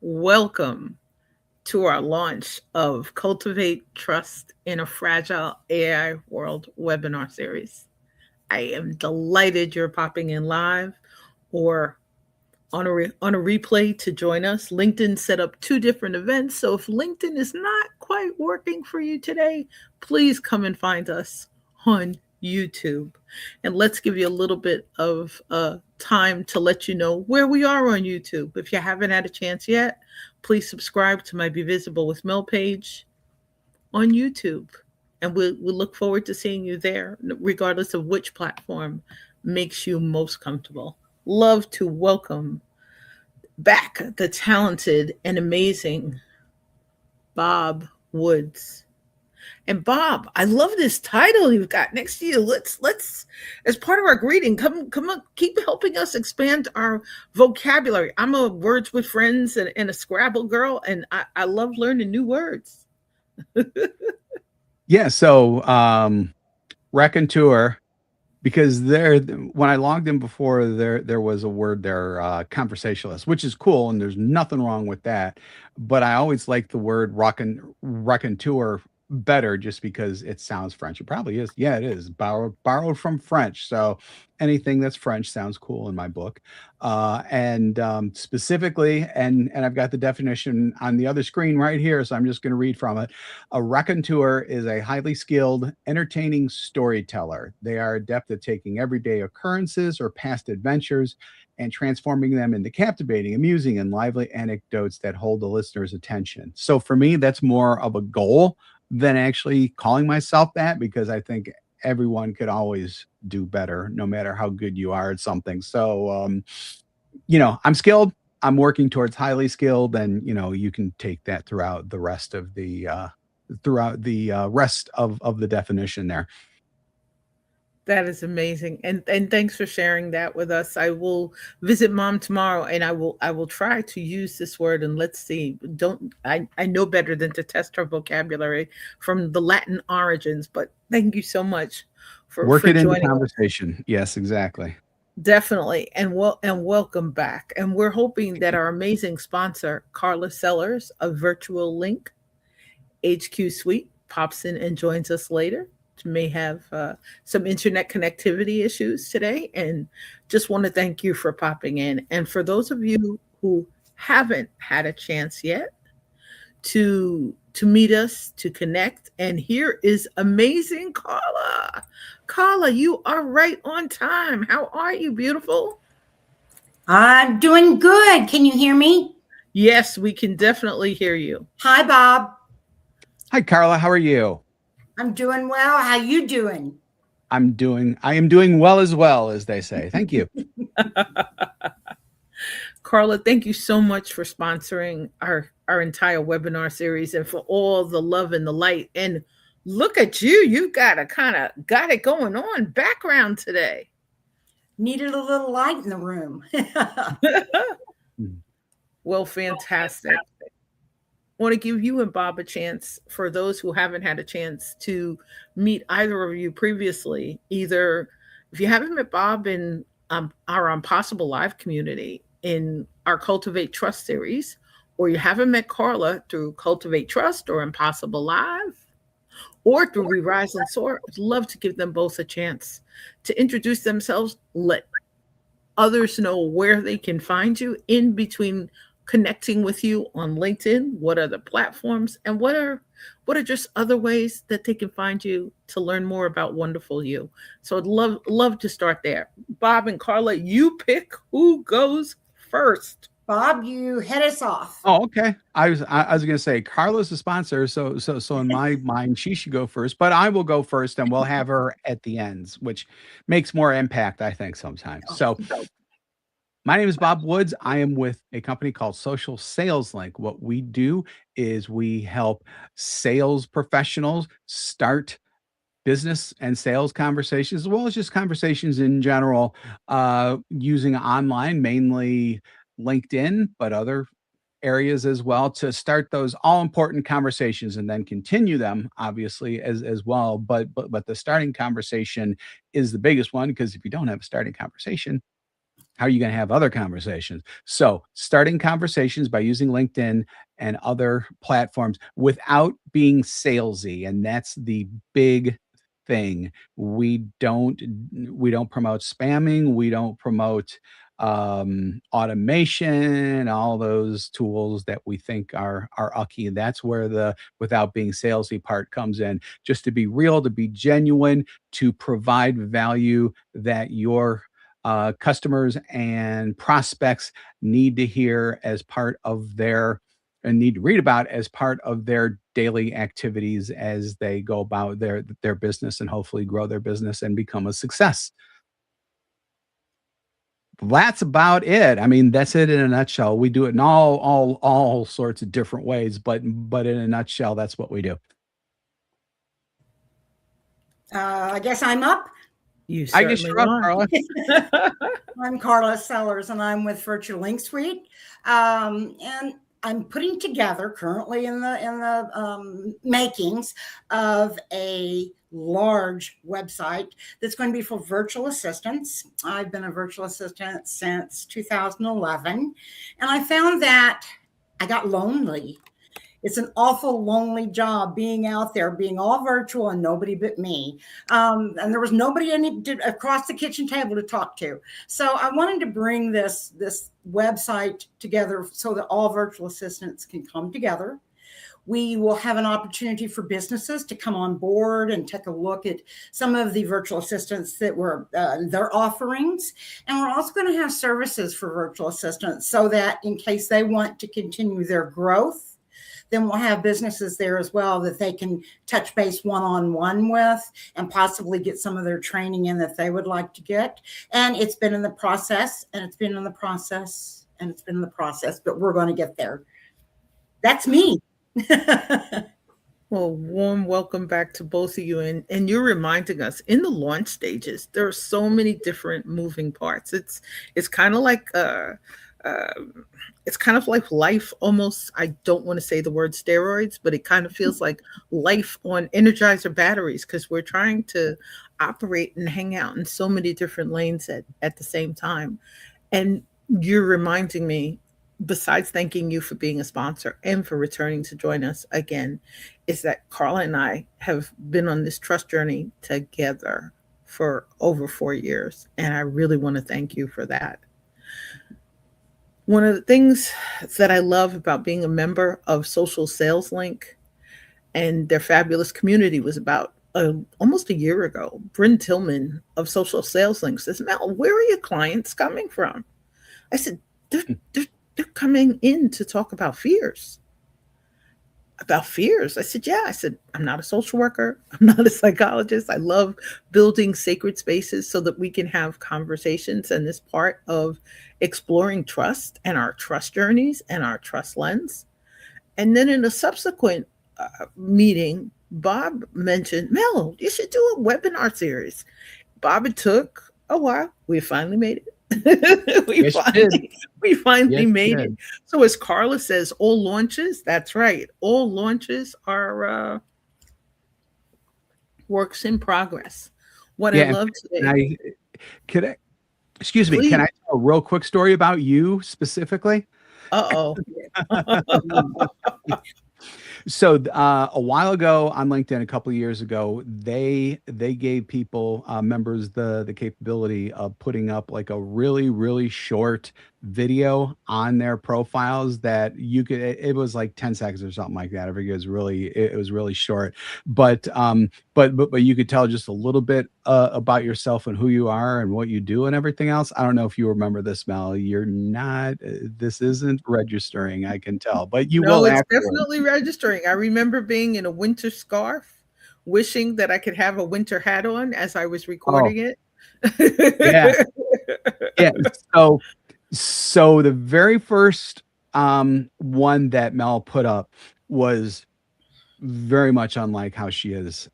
Welcome to our launch of Cultivate Trust in a Fragile AI World webinar series. I am delighted you're popping in live or on a replay to join us. LinkedIn set up two different events, so if LinkedIn is not quite working for you today, please come and find us on YouTube. And let's give you a little bit of time to let you know where we are on YouTube. If you haven't had a chance yet, please subscribe to my Be Visible with Mel page on YouTube. And we'll look forward to seeing you there, regardless of which platform makes you most comfortable. Love to welcome back the talented and amazing Bob Woods. And Bob, I love this title you've got next to you. Let's as part of our greeting, come on, keep helping us expand our vocabulary. I'm a words with friends and a Scrabble girl, and I love learning new words. Yeah, so raconteur, because when I logged in before, there was a word there, conversationalist, which is cool, and there's nothing wrong with that. But I always like the word raconteur better, just because it sounds French. It probably is. Yeah, it is borrowed from French. So anything that's French sounds cool in my book. And specifically, and I've got the definition on the other screen right here, so I'm just going to read from it. A raconteur is a highly skilled, entertaining storyteller. They are adept at taking everyday occurrences or past adventures and transforming them into captivating, amusing, and lively anecdotes that hold the listener's attention. So for me, that's more of a goal than actually calling myself that, because I think everyone could always do better, no matter how good you are at something. So, I'm skilled. I'm working towards highly skilled, and you can take that throughout the rest of the definition there. That is amazing. And thanks for sharing that with us. I will visit mom tomorrow and I will try to use this word and let's see. Don't I know better than to test her vocabulary from the Latin origins, but thank you so much Work for it into joining us. conversation. Yes, exactly. Definitely. And welcome back. And we're hoping that our amazing sponsor, Carla Sellers of Virtual Link HQ Suite, pops in and joins us later. May have some internet connectivity issues today, and just want to thank you for popping in. And for those of you who haven't had a chance yet to meet us, to connect, and here is amazing Carla. Carla, you are right on time. How are you, beautiful? I'm doing good. Can you hear me? Yes, we can definitely hear you. Hi, Bob. Hi, Carla. How are you? I'm doing well. How you doing? I am doing well, as they say. Thank you. Carla, thank you so much for sponsoring our entire webinar series and for all the love and the light. And look at you, you got it going on background today. Needed a little light in the room. Well, fantastic. I want to give you and Bob a chance, for those who haven't had a chance to meet either of you previously. Either if you haven't met Bob in our Impossible Live community in our Cultivate Trust series, or you haven't met Carla through Cultivate Trust or Impossible Live, or through We Rise and Soar, I'd love to give them both a chance to introduce themselves, let others know where they can find you in between connecting with you on LinkedIn, what are the platforms, and what are just other ways that they can find you to learn more about wonderful you. So I'd love to start there. Bob and Carla, you pick who goes first. Bob, you head us off. Oh, okay. I was going to say Carla's the sponsor, so in my mind she should go first, but I will go first, and we'll have her at the ends, which makes more impact, I think, sometimes. So my name is Bob Woods. I am with a company called Social Sales Link. What we do is we help sales professionals start business and sales conversations, as well as just conversations in general, using online, mainly LinkedIn, but other areas as well, to start those all important conversations and then continue them, obviously, as well. But the starting conversation is the biggest one, because if you don't have a starting conversation, how are you going to have other conversations? So, starting conversations by using LinkedIn and other platforms without being salesy, and that's the big thing. We don't promote spamming, we don't promote automation, all those tools that we think are ucky. That's where the without being salesy part comes in. Just to be real, to be genuine, to provide value that your customers and prospects need to hear as part of their and need to read about as part of their daily activities as they go about their business and hopefully grow their business and become a success. That's about it. I mean, that's it in a nutshell. We do it in all sorts of different ways, but in a nutshell, that's what we do. I guess I'm up. You I guess certainly you're up, are. Carla. I'm Carla Sellers, and I'm with Virtual Link Suite. And I'm putting together currently in the makings of a large website that's going to be for virtual assistants. I've been a virtual assistant since 2011, and I found that I got lonely. It's an awful lonely job being out there, being all virtual and nobody but me. And there was nobody across the kitchen table to talk to. So I wanted to bring this website together so that all virtual assistants can come together. We will have an opportunity for businesses to come on board and take a look at some of the virtual assistants that were their offerings. And we're also going to have services for virtual assistants so that in case they want to continue their growth, then we'll have businesses there as well that they can touch base one-on-one with and possibly get some of their training in that they would like to get. And it's been in the process, and it's been in the process, and it's been in the process, but we're going to get there. That's me. Well, warm welcome back to both of you. And you're reminding us in the launch stages, there are so many different moving parts. It's kind of like uh, it's kind of like life almost. I don't want to say the word steroids, but it kind of feels like life on energizer batteries because we're trying to operate and hang out in so many different lanes at the same time. And you're reminding me, besides thanking you for being a sponsor and for returning to join us again, is that Carla and I have been on this trust journey together for over 4 years. And I really want to thank you for that. One of the things that I love about being a member of Social Sales Link and their fabulous community was about almost a year ago. Bryn Tillman of Social Sales Link says, Mel, where are your clients coming from? I said, they're, they're, they're coming in to talk about fears. About fears. I said, yeah. I said, I'm not a social worker. I'm not a psychologist. I love building sacred spaces so that we can have conversations. And this part of exploring trust and our trust journeys and our trust lens. And then in a subsequent meeting, Bob mentioned, Mel, you should do a webinar series. Bob, it took a while. We finally made it. we Yes, you did. finally Yes, you made it. did. So as Carla says, all launches, that's right. All launches are works in progress. What I Yeah. love And today, could I, excuse me, can please. I tell a real quick story about you specifically? Uh-oh. So a while ago on LinkedIn, a couple of years ago, they gave people members the capability of putting up like a really short video on their profiles that you could. It was like 10 seconds or something like that. I think it was really short, but but you could tell just a little bit about yourself and who you are and what you do and everything else. I don't know if you remember this, Mel. You're not. This isn't registering. I can tell, but you No, will it's afterwards. definitely registering. I remember being in a winter scarf, wishing that I could have a winter hat on as I was Oh, recording it. yeah. Yeah. So the very first one that Mel put up was very much unlike how she is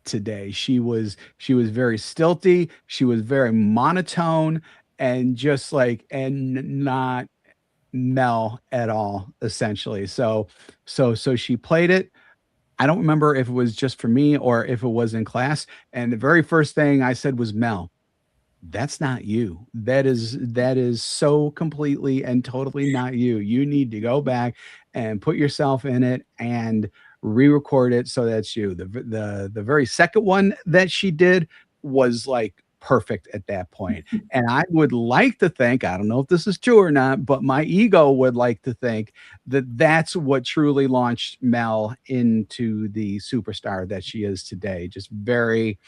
today. She was very stilty, she was very monotone and just like and not Mel at all, essentially. So she played it. I don't remember if it was just for me or if it was in class. And the very first thing I said was Mel. that's not you. That is so completely and totally not you. You need to go back and put yourself in it and re-record it so that's you. The very second one that she did was like perfect at that point. And I would like to think, I don't know if this is true or not, but my ego would like to think that that's what truly launched Mel into the superstar that she is today. Just very,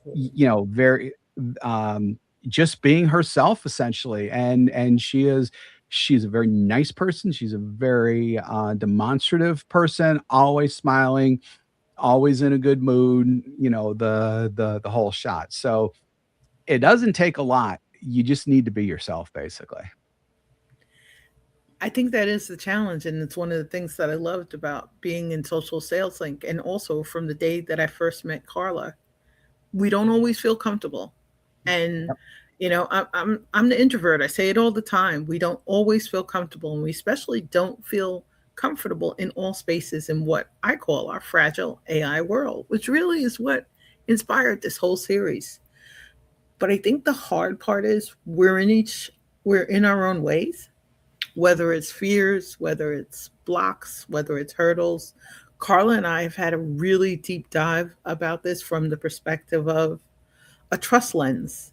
very um just being herself essentially. And she's a very nice person. She's a very demonstrative person, always smiling, always in a good mood, the whole shot. So it doesn't take a lot. You just need to be yourself, basically. I think that is the challenge, and it's one of the things that I loved about being in Social Sales Link, and also from the day that I first met Carla. We don't always feel comfortable, and I'm the introvert. I say it all the time. We don't always feel comfortable, and we especially don't feel comfortable in all spaces in what I call our fragile AI world, which really is what inspired this whole series. But I think the hard part is we're in our own ways, whether it's fears, whether it's blocks, whether it's hurdles. Carla and I have had a really deep dive about this from the perspective of a trust lens.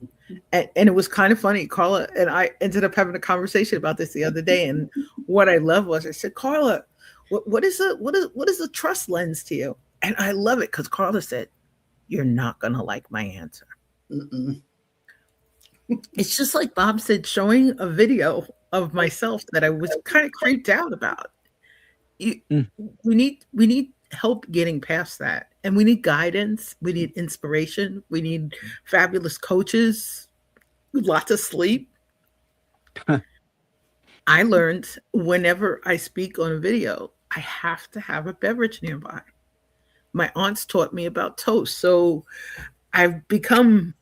And it was kind of funny. Carla and I ended up having a conversation about this the other day. And what I love was I said, Carla, what is a trust lens to you? And I love it because Carla said, you're not gonna like my answer. Mm-mm. It's just like Bob said, showing a video of myself that I was kind of creeped out about. You, Mm. we need help getting past that, and we need guidance. We need inspiration. We need fabulous coaches, lots of sleep. I learned whenever I speak on a video, I have to have a beverage nearby. My aunts taught me about toast, so I've become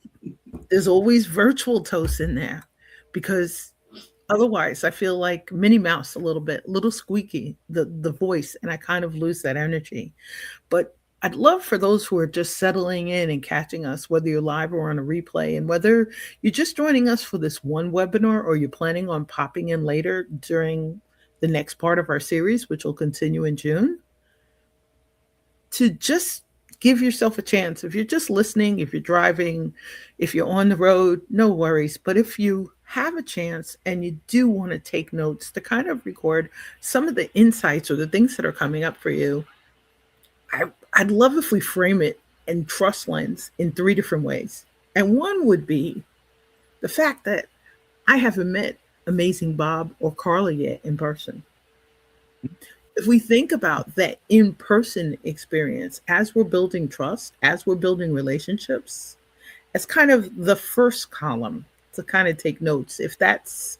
there's always virtual toast in there because otherwise I feel like Minnie Mouse a little bit, a little squeaky, the voice, and I kind of lose that energy. But I'd love for those who are just settling in and catching us, whether you're live or on a replay, and whether you're just joining us for this one webinar or you're planning on popping in later during the next part of our series, which will continue in June, to just give yourself a chance. If you're just listening, if you're driving, if you're on the road, no worries. But if you have a chance and you do want to take notes to kind of record some of the insights or the things that are coming up for you, I, I'd love if we frame it in trust lens in three different ways. And one would be the fact that I haven't met amazing Bob or Carla yet in person. If we think about that in person experience as we're building trust, as we're building relationships, as kind of the first column to kind of take notes. If that's,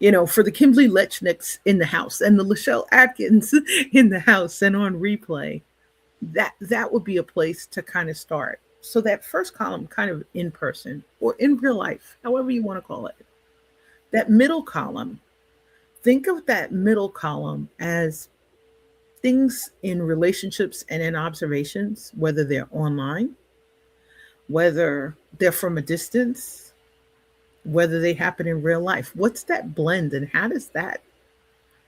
for the Kimberly Lechnicks in the house and the Lachelle Atkins in the house and on replay, that would be a place to kind of start. So that first column, kind of in person or in real life, however you want to call it. That middle column, think of that middle column as things in relationships and in observations, whether they're online, whether they're from a distance, whether they happen in real life. What's that blend and how does that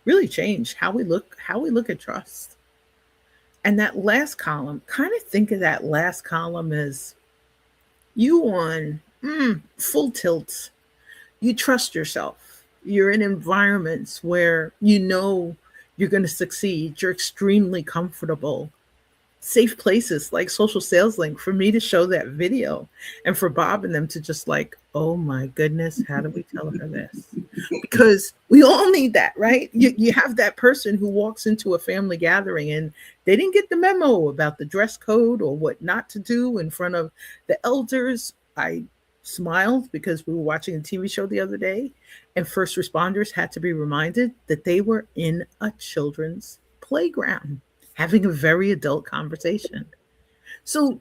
really change how we look at trust? And that last column, kind of think of that last column as you on full tilt. You trust yourself. You're in environments where you're going to succeed. You're extremely comfortable. Safe places like Social Sales Link for me to show that video and for Bob and them to just like, oh my goodness, how do we tell her this? Because we all need that, right? You have that person who walks into a family gathering and they didn't get the memo about the dress code or what not to do in front of the elders. I smiled because we were watching a TV show the other day and first responders had to be reminded that they were in a children's playground having a very adult conversation. So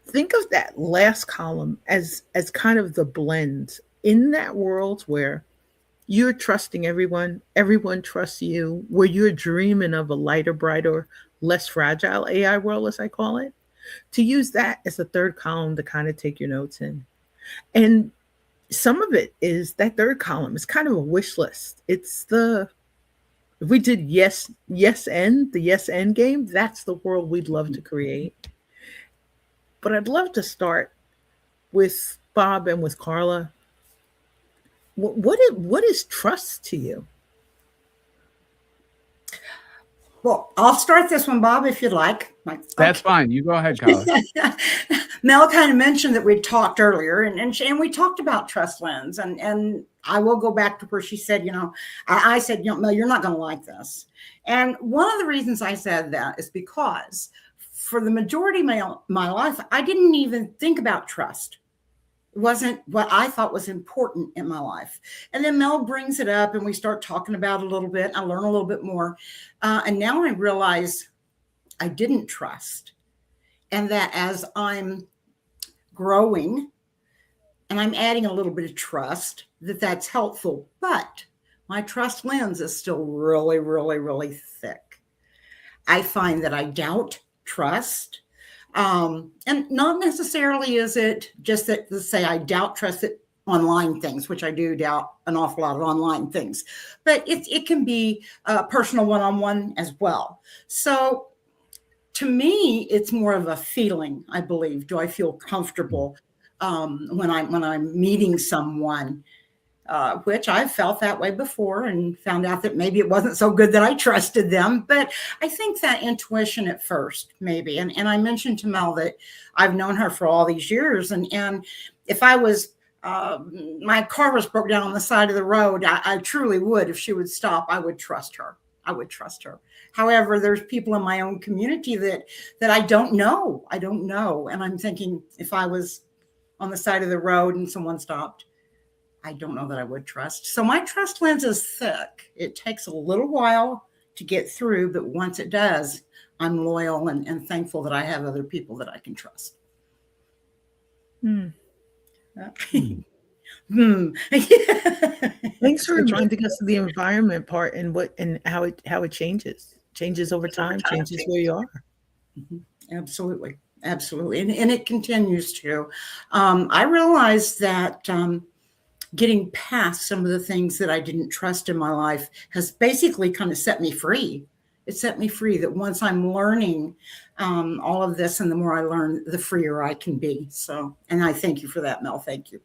think of that last column as kind of the blend in that world where you're trusting everyone trusts you, where you're dreaming of a lighter, brighter, less fragile AI world, as I call it, to use that as a third column to kind of take your notes in. And some of it is that third column is kind of a wish list. It's the if we did the yes and game, that's the world we'd love to create. But I'd love to start with Bob and with Carla. What is trust to you? Well, I'll start this one, Bob, if you'd like. That's fine. You go ahead, Carla. Mel kind of mentioned that we'd talked earlier, and we talked about trust lens, and I will go back to where she said, I said, Mel, you're not going to like this. And one of the reasons I said that is because for the majority of my life, I didn't even think about trust. It wasn't what I thought was important in my life. And then Mel brings it up and we start talking about it a little bit. I learn a little bit more. And now I realize I didn't trust. And that as I'm growing and I'm adding a little bit of trust, that's helpful. But my trust lens is still really, really, really thick. I find that I doubt trust. And not necessarily is it just that to say I doubt trust it online things, which I do doubt an awful lot of online things, but it can be personal one-on-one as well. So to me, it's more of a feeling, I believe. Do I feel comfortable when I'm meeting someone? Which I've felt that way before and found out that maybe it wasn't so good that I trusted them. But I think that intuition at first, maybe. And I mentioned to Mel that I've known her for all these years. And if I was, my car was broke down on the side of the road, I truly would. If she would stop, I would trust her. I would trust her. However, there's people in my own community that I don't know. I don't know. And I'm thinking if I was on the side of the road and someone stopped, I don't know that I would trust. So my trust lens is thick. It takes a little while to get through, but once it does, I'm loyal and thankful that I have other people that I can trust. Thanks for reminding us of the environment part and how it changes over time, changes where you are. Absolutely. Absolutely. And it continues to. I realized that getting past some of the things that I didn't trust in my life has basically kind of set me free. It set me free that once I'm learning all of this, and the more I learn, the freer I can be. So, and I thank you for that, Mel. Thank you.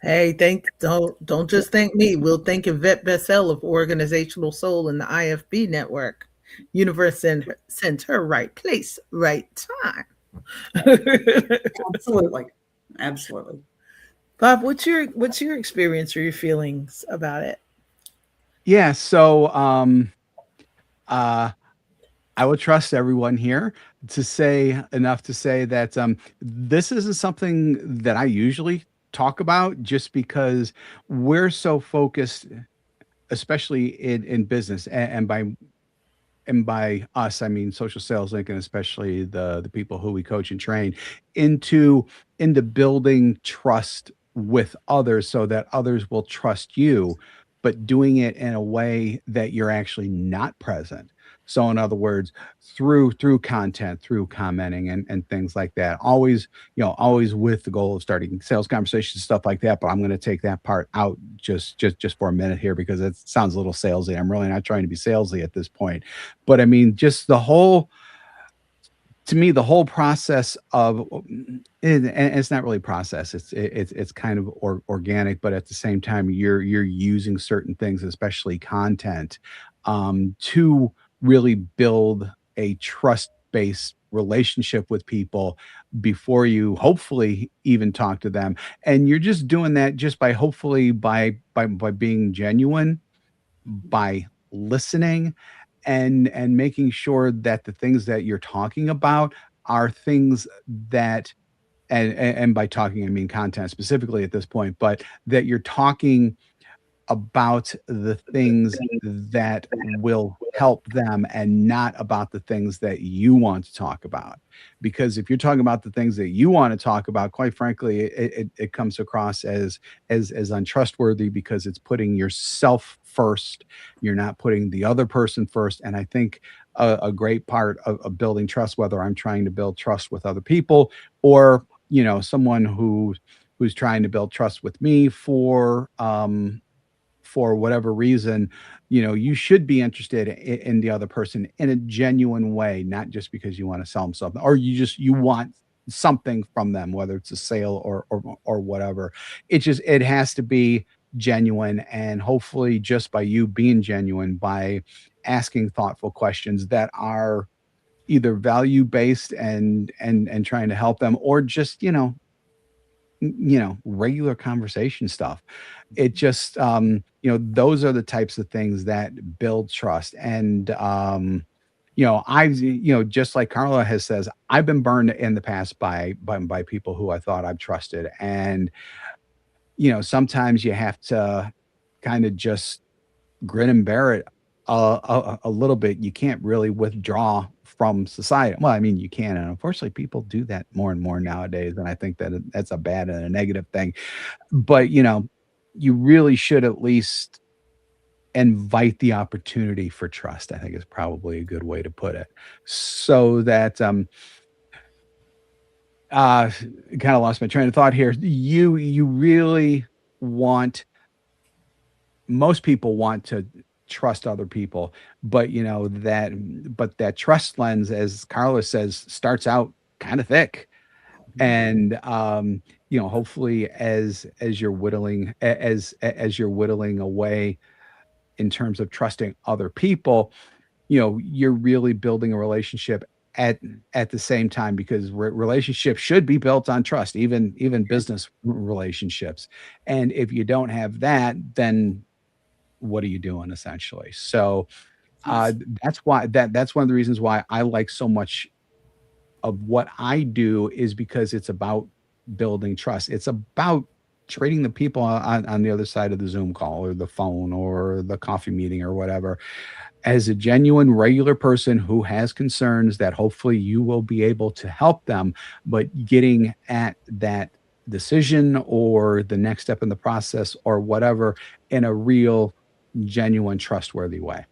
Hey, don't just thank me. We'll thank Yvette Bessel of Organizational Soul and the IFB Network. Universe sends her right place, right time. Absolutely. Absolutely. Bob, what's your experience or your feelings about it? Yeah, so I would trust everyone here to say enough to say that this isn't something that I usually talk about just because we're so focused, especially in business and by us, I mean Social Sales Inc. and especially the people who we coach and train into building trust with others so that others will trust you, but doing it in a way that you're actually not present. So in other words, through content, through commenting and things like that, always with the goal of starting sales conversations, stuff like that. But I'm going to take that part out just for a minute here because it sounds a little salesy. I'm really not trying to be salesy at this point, but I mean, just to me, the whole process of, and it's not really process, it's kind of organic, but at the same time, you're using certain things, especially content, to really build a trust-based relationship with people before you hopefully even talk to them. And you're just doing that just by hopefully by being genuine, by listening and making sure that the things that you're talking about are things that and by talking I mean content specifically at this point, but that you're talking about the things that will help them and not about the things that you want to talk about. Because if you're talking about the things that you want to talk about, quite frankly, it comes across as untrustworthy because it's putting yourself first. You're not putting the other person first. And I think a great part of building trust, whether I'm trying to build trust with other people or someone who's who's trying to build trust with me for whatever reason, you should be interested in the other person in a genuine way, not just because you want to sell them something, or you want something from them, whether it's a sale or whatever. It has to be genuine, and hopefully, just by you being genuine, by asking thoughtful questions that are either value based and trying to help them, or just regular conversation stuff. It just those are the types of things that build trust. And I've just like Carla has says, I've been burned in the past by people who I thought I've trusted. And sometimes you have to kind of just grin and bear it a little bit. You can't really withdraw from society. Well, I mean, you can, and unfortunately, people do that more and more nowadays. And I think that's a bad and a negative thing. But you really should at least invite the opportunity for trust. I think is probably a good way to put it. So that uh, kind of lost my train of thought here. You really want most people want to trust other people, but that trust lens, as Carla says, starts out kind of thick. And hopefully as you're whittling as you're whittling away in terms of trusting other people, you're really building a relationship at the same time, because relationships should be built on trust, even business relationships. And if you don't have that, then what are you doing essentially? So uh, Yes. that's one of the reasons why I like so much of what I do, is because it's about building trust. It's about treating the people on the other side of the Zoom call or the phone or the coffee meeting or whatever as a genuine regular person who has concerns that hopefully you will be able to help them, but getting at that decision or the next step in the process or whatever in a real, genuine, trustworthy way.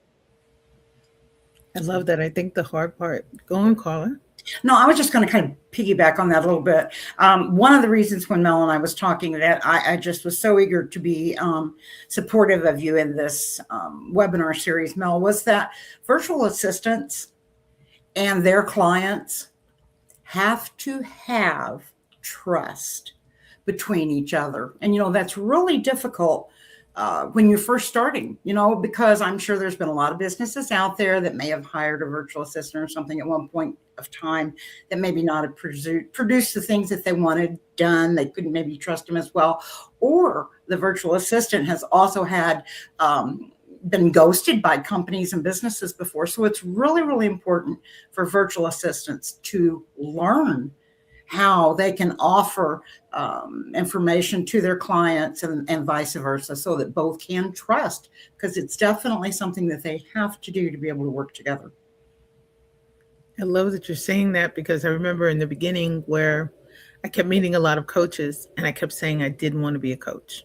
I love that. I think the hard part. Go on, Carla. No, I was just going to kind of piggyback on that a little bit. One of the reasons when Mel and I was talking that I just was so eager to be supportive of you in this webinar series, Mel, was that virtual assistants and their clients have to have trust between each other. And, that's really difficult when you're first starting, because I'm sure there's been a lot of businesses out there that may have hired a virtual assistant or something at one point of time that maybe not have produced the things that they wanted done. They couldn't maybe trust them as well. Or the virtual assistant has also had been ghosted by companies and businesses before. So it's really, really important for virtual assistants to learn how they can offer information to their clients and vice versa, so that both can trust, because it's definitely something that they have to do to be able to work together. I love that you're saying that, because I remember in the beginning where I kept meeting a lot of coaches and I kept saying I didn't want to be a coach.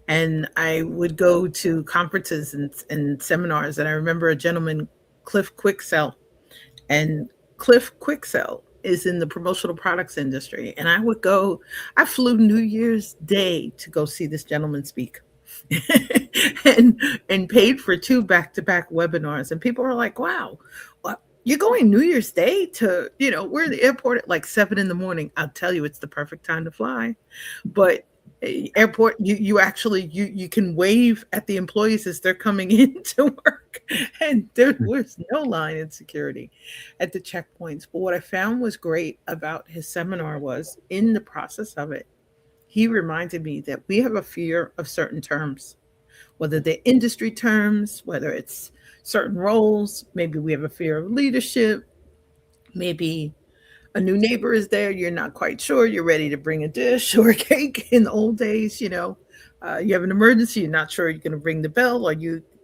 And I would go to conferences and seminars. And I remember a gentleman, Cliff Quicksell, and Cliff Quicksell is in the promotional products industry. And I flew New Year's Day to go see this gentleman speak. and paid for two back-to-back webinars. And people were like, wow, well, you're going New Year's Day to, we're in the airport at like 7 in the morning. I'll tell you, it's the perfect time to fly. But airport, you actually you can wave at the employees as they're coming in to work, and there was no line in security at the checkpoints. But what I found was great about his seminar was, in the process of it, he reminded me that we have a fear of certain terms, whether they're industry terms, whether it's certain roles. Maybe we have a fear of leadership. Maybe a new neighbor is there, you're not quite sure, you're ready to bring a dish or a cake. In the old days, you have an emergency, you're not sure you're going to ring the bell. Or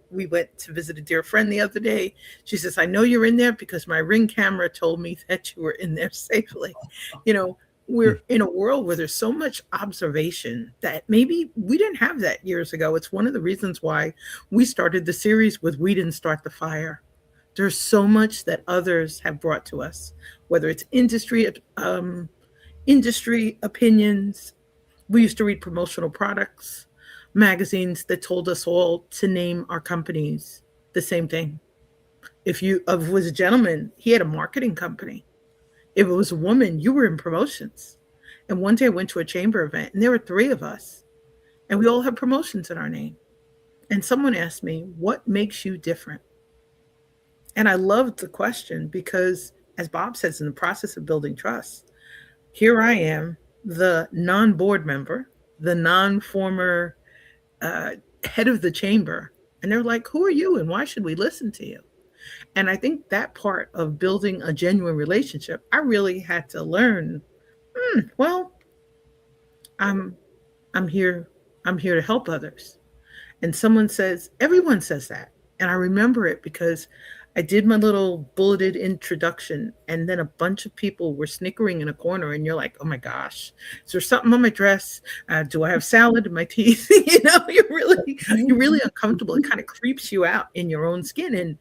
we went to visit a dear friend the other day. She says, I know you're in there because my ring camera told me that you were in there safely. you know we're in a world where there's so much observation that maybe we didn't have that years ago. It's one of the reasons why we started the series with "We Didn't Start the Fire." There's so much that others have brought to us, whether it's industry opinions, We used to read promotional products, magazines that told us all to name our companies the same thing. If you if it was a gentleman, he had a marketing company. If it was a woman, you were in promotions. And one day I went to a chamber event and there were three of us and we all had promotions in our name. And someone asked me, "What makes you different?" And I loved the question because, as Bob says, in the process of building trust, here I am, the non board member, the non former uh, head of the chamber. And they're like, "Who are you and why should we listen to you?" And I think that part of building a genuine relationship, I really had to learn. Well, I'm I'm here I'm here to help others. And someone says, everyone says that. And I remember it because I did my little bulleted introduction, and then a bunch of people were snickering in a corner, and you're like, oh my gosh, is there something on my dress? Do I have salad in my teeth? You're really uncomfortable. It kind of creeps you out in your own skin.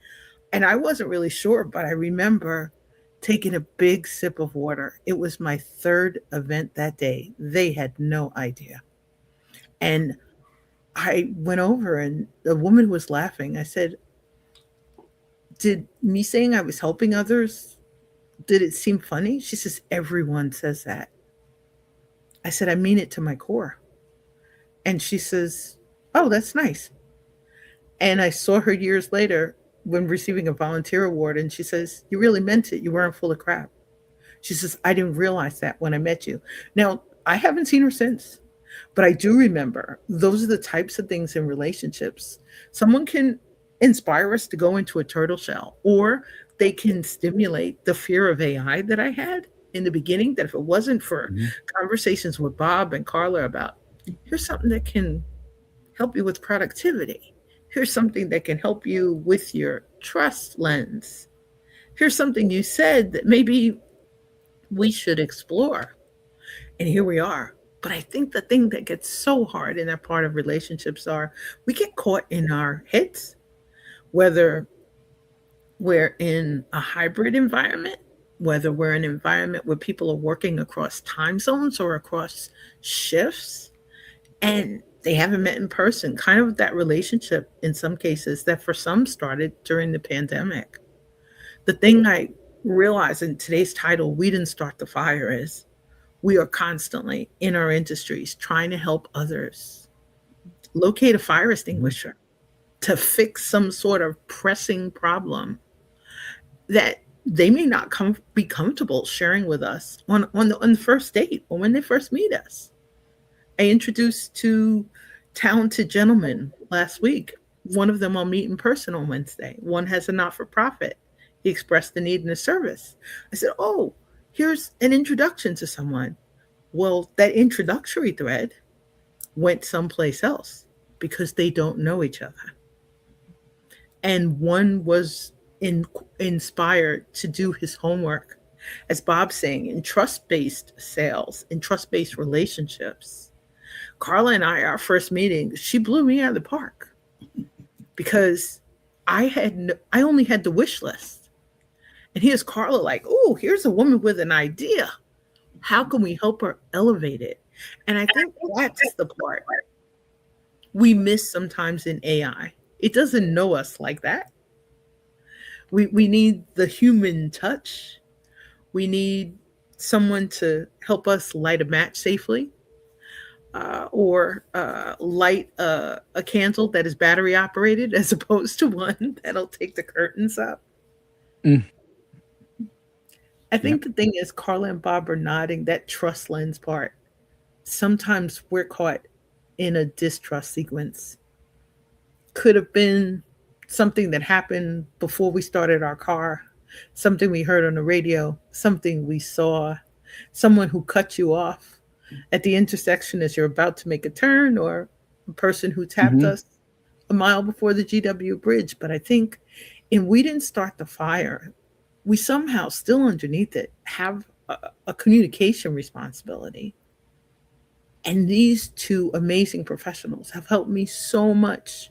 And I wasn't really sure, but I remember taking a big sip of water. It was my third event that day. They had no idea. And I went over and the woman was laughing. I said, "Did me saying I was helping others, did it seem funny?" She says, "Everyone says that." I said, "I mean it to my core." And she says, "Oh, that's nice." And I saw her years later when receiving a volunteer award, and she says, "You really meant it. You weren't full of crap." She says, "I didn't realize that when I met you." Now, I haven't seen her since. But I do remember those are the types of things in relationships. Someone can inspire us to go into a turtle shell, or they can stimulate the fear of AI that I had in the beginning. That if it wasn't for Mhm. conversations with Bob and Carla about, here's something that can help you with productivity, here's something that can help you with your trust lens, here's something you said that maybe we should explore. And here we are. But I think the thing that gets so hard in that part of relationships are we get caught in our heads, whether we're in a hybrid environment, whether we're in an environment where people are working across time zones or across shifts, and they haven't met in person. Kind of that relationship in some cases that for some started during the pandemic. The thing I realize in today's title, We Didn't Start the Fire, is we are constantly in our industries trying to help others locate a fire Mhm. extinguisher to fix some sort of pressing problem that they may not be comfortable sharing with us on the first date or when they first meet us. I introduced two talented gentlemen last week. One of them I'll meet in person on Wednesday. One has a not for profit. He expressed the need in a service. I said, "Oh, here's an introduction to someone." Well, that introductory thread went someplace else because they don't know each other. And one was inspired to do his homework, as Bob's saying, in trust based sales, in trust based relationships. Carla and I, our first meeting, she blew me out of the park because I only had the wish list. And here's Carla like, "Oh, here's a woman with an idea. How can we help her elevate it?" And I think that's the part we miss sometimes in AI. It doesn't know us like that. We need the human touch. We need someone to help us light a match safely, or light a candle that is battery operated as opposed to one that'll take the curtains up. Mm. I Yep. think the thing is, Carla and Bob are nodding that trust lens part. Sometimes we're caught in a distrust sequence. Could have been something that happened before we started our car, something we heard on the radio, something we saw, someone who cut you off at the intersection as you're about to make a turn, or a person who tapped Mhm. us a mile before the GW bridge. But I think, and we didn't start the fire, we somehow still underneath it have a communication responsibility. And these two amazing professionals have helped me so much,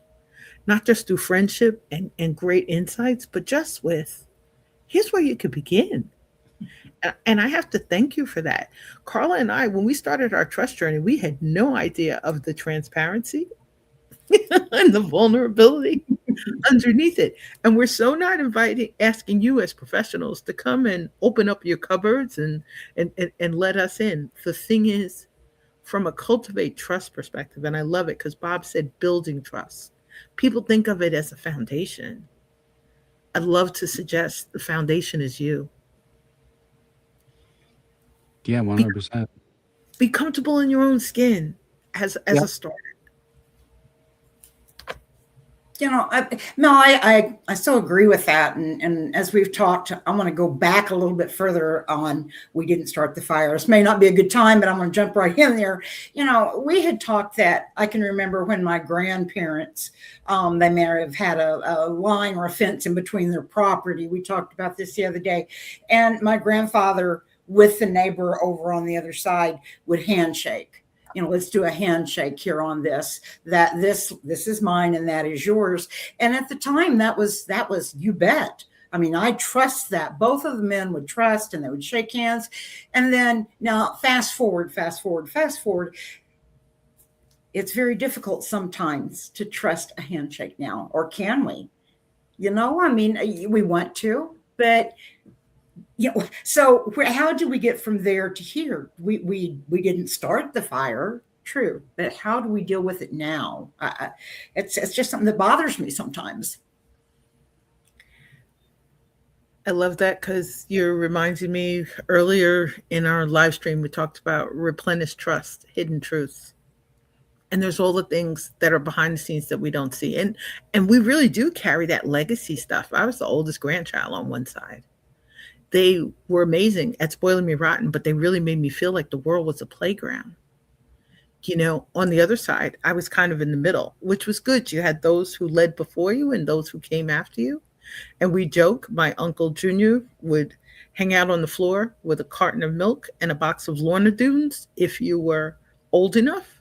not just through friendship and great insights, but just with, here's where you could begin. And I have to thank you for that. Carla and I, when we started our trust journey, we had no idea of the transparency and the vulnerability underneath it. And we're so not inviting, asking you as professionals to come and open up your cupboards and let us in. The thing is, from a cultivate trust perspective, and I love it because Bob said building trust. People think of it as a foundation. I'd love to suggest the foundation is you. Yeah, Be, 100%. be comfortable in your own skin as Yeah. a start. No, I so agree with that. And as we've talked, I want to go back a little bit further on. We didn't start the fire. This may not be a good time, but I'm going to jump right in there. We had talked that I can remember when my grandparents, they may have had a line or a fence in between their property. We talked about this the other day. And my grandfather with the neighbor over on the other side would handshake. Let's do a handshake here on this, that this is mine and that is yours. And at the time that was you bet. I mean, I trust that both of the men would trust and they would shake hands. And then now fast forward. It's very difficult sometimes to trust a handshake now, or can we? I mean, we want to, but so how do we get from there to here? We didn't start the fire, true, but how do we deal with it now? It's just something that bothers me sometimes. I love that because you're reminding me earlier in our live stream, we talked about replenish trust, hidden truths. And there's all the things that are behind the scenes that we don't see. And we really do carry that legacy stuff. I was the oldest grandchild on one side. They were amazing at spoiling me rotten, but they really made me feel like the world was a playground. On the other side, I was kind of in the middle, which was good. You had those who led before you and those who came after you. And we joke, my uncle Junior would hang out on the floor with a carton of milk and a box of Lorna Doones if you were old enough,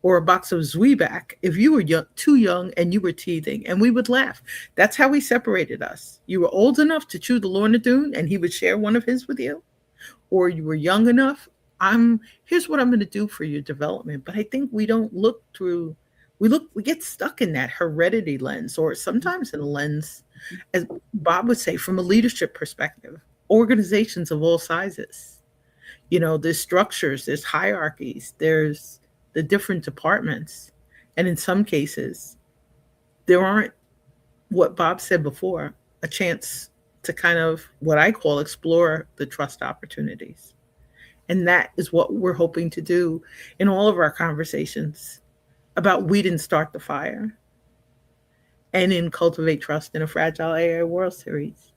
or a box of Zwieback if you were too young and you were teething. And we would laugh. That's how he separated us. You were old enough to chew the Lorna Doone and he would share one of his with you, or you were young enough. Here's what I'm going to do for your development. But I think we don't look through, we get stuck in that heredity lens, or sometimes in a lens, as Bob would say, from a leadership perspective, organizations of all sizes. There's structures, there's hierarchies, there's the different departments. And in some cases, there aren't, what Bob said before, a chance to kind of what I call explore the trust opportunities. And that is what we're hoping to do in all of our conversations about we didn't start the fire and in Cultivate Trust in a Fragile AI World series.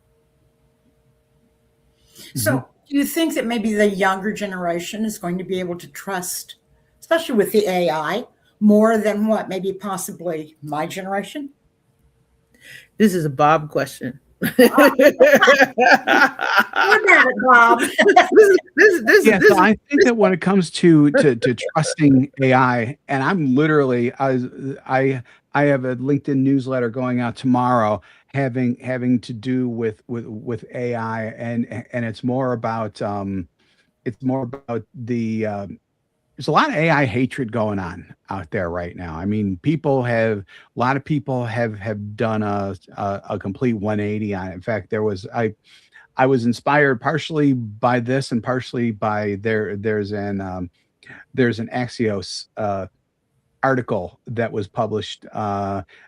So do you think that maybe the younger generation is going to be able to trust, especially with the AI, more than what maybe possibly my generation? This is a Bob question. Look at it, Bob. Yeah, so I think that when it comes to trusting AI, and I'm literally I have a LinkedIn newsletter going out tomorrow having to do with AI, and it's more about the there's a lot of AI hatred going on out there right now. I mean, a lot of people have done a complete 180 on it. In fact, I was inspired partially by this and partially by there's an Axios article that was published.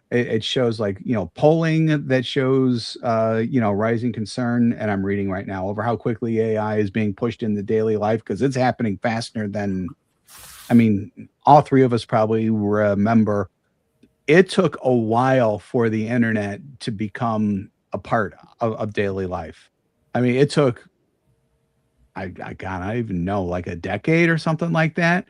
It shows, like, polling that shows rising concern, and I'm reading right now, over how quickly AI is being pushed into daily life, because it's happening faster than, I mean, all three of us probably remember it took a while for the internet to become a part of daily life. I mean, it took, I don't even know, like a decade or something like that.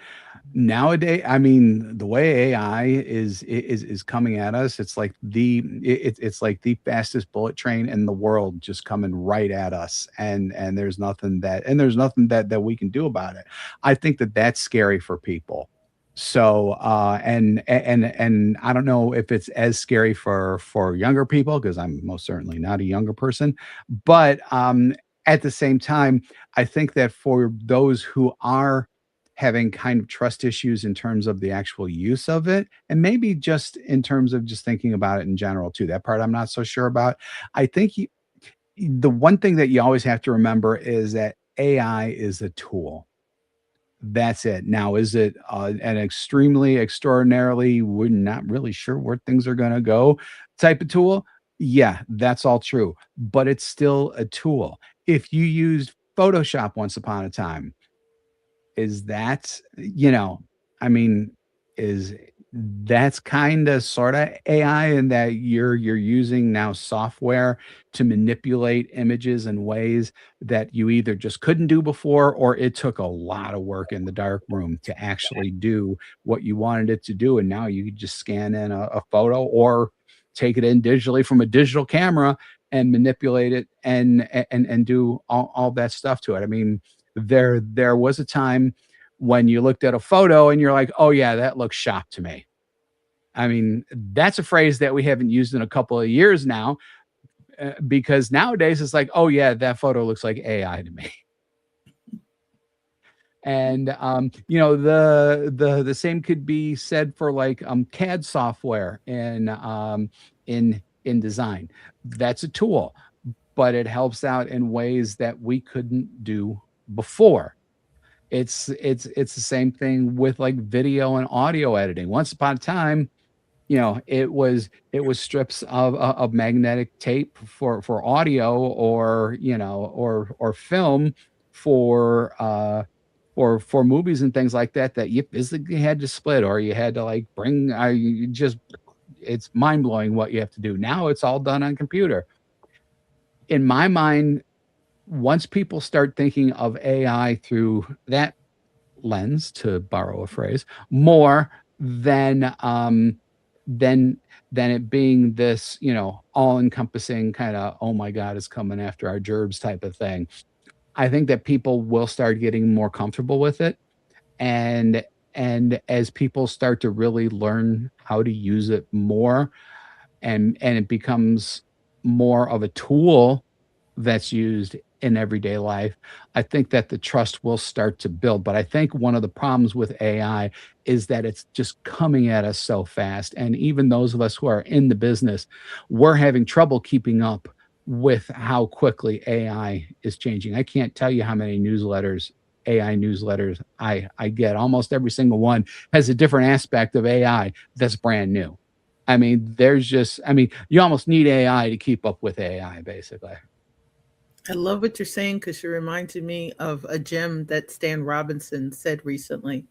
Nowadays, I mean, the way AI is coming at us, it's like it's like the fastest bullet train in the world, just coming right at us, and there's nothing that we can do about it. I think that that's scary for people. So and I don't know if it's as scary for younger people, because I'm most certainly not a younger person, but at the same time, I think that for those who are having kind of trust issues in terms of the actual use of it, and maybe just in terms of just thinking about it in general too, that part I'm not so sure about. I think the one thing that you always have to remember is that AI is a tool. That's it. Now, is it an extremely, extraordinarily, we're not really sure where things are going to go type of tool? Yeah, that's all true. But it's still a tool. If you used Photoshop once upon a time, is that, I mean, is that's kinda sorta AI in that you're using now software to manipulate images in ways that you either just couldn't do before, or it took a lot of work in the dark room to actually do what you wanted it to do, and now you could just scan in a photo or take it in digitally from a digital camera and manipulate it and do all that stuff to it. I mean, there was a time when you looked at a photo and you're like, "Oh, yeah, that looks shop to me." I mean, that's a phrase that we haven't used in a couple of years now, because nowadays it's like, "Oh, yeah, that photo looks like AI to me." And, the same could be said for, like, CAD software in design. That's a tool, but it helps out in ways that we couldn't do before. It's the same thing with, like, video and audio editing. Once upon a time, it was strips of magnetic tape for audio, or, or film for, for movies and things like that, that you physically had to split, or you had to, like, bring, you just it's mind-blowing what you have to do. Now it's all done on computer. In my mind, once people start thinking of AI through that lens, to borrow a phrase, more than than than it being this, all-encompassing kind of, oh my God, it's coming after our gerbs type of thing. I think that people will start getting more comfortable with it. And as people start to really learn how to use it more, and it becomes more of a tool that's used in everyday life, I think that the trust will start to build. But I think one of the problems with AI is that it's just coming at us so fast. And even those of us who are in the business, we're having trouble keeping up with how quickly AI is changing. I can't tell you how many AI newsletters I get. Almost every single one has a different aspect of AI that's brand new. I mean, you almost need AI to keep up with AI, basically. I love what you're saying because you reminded me of a gem that Stan Robinson said recently.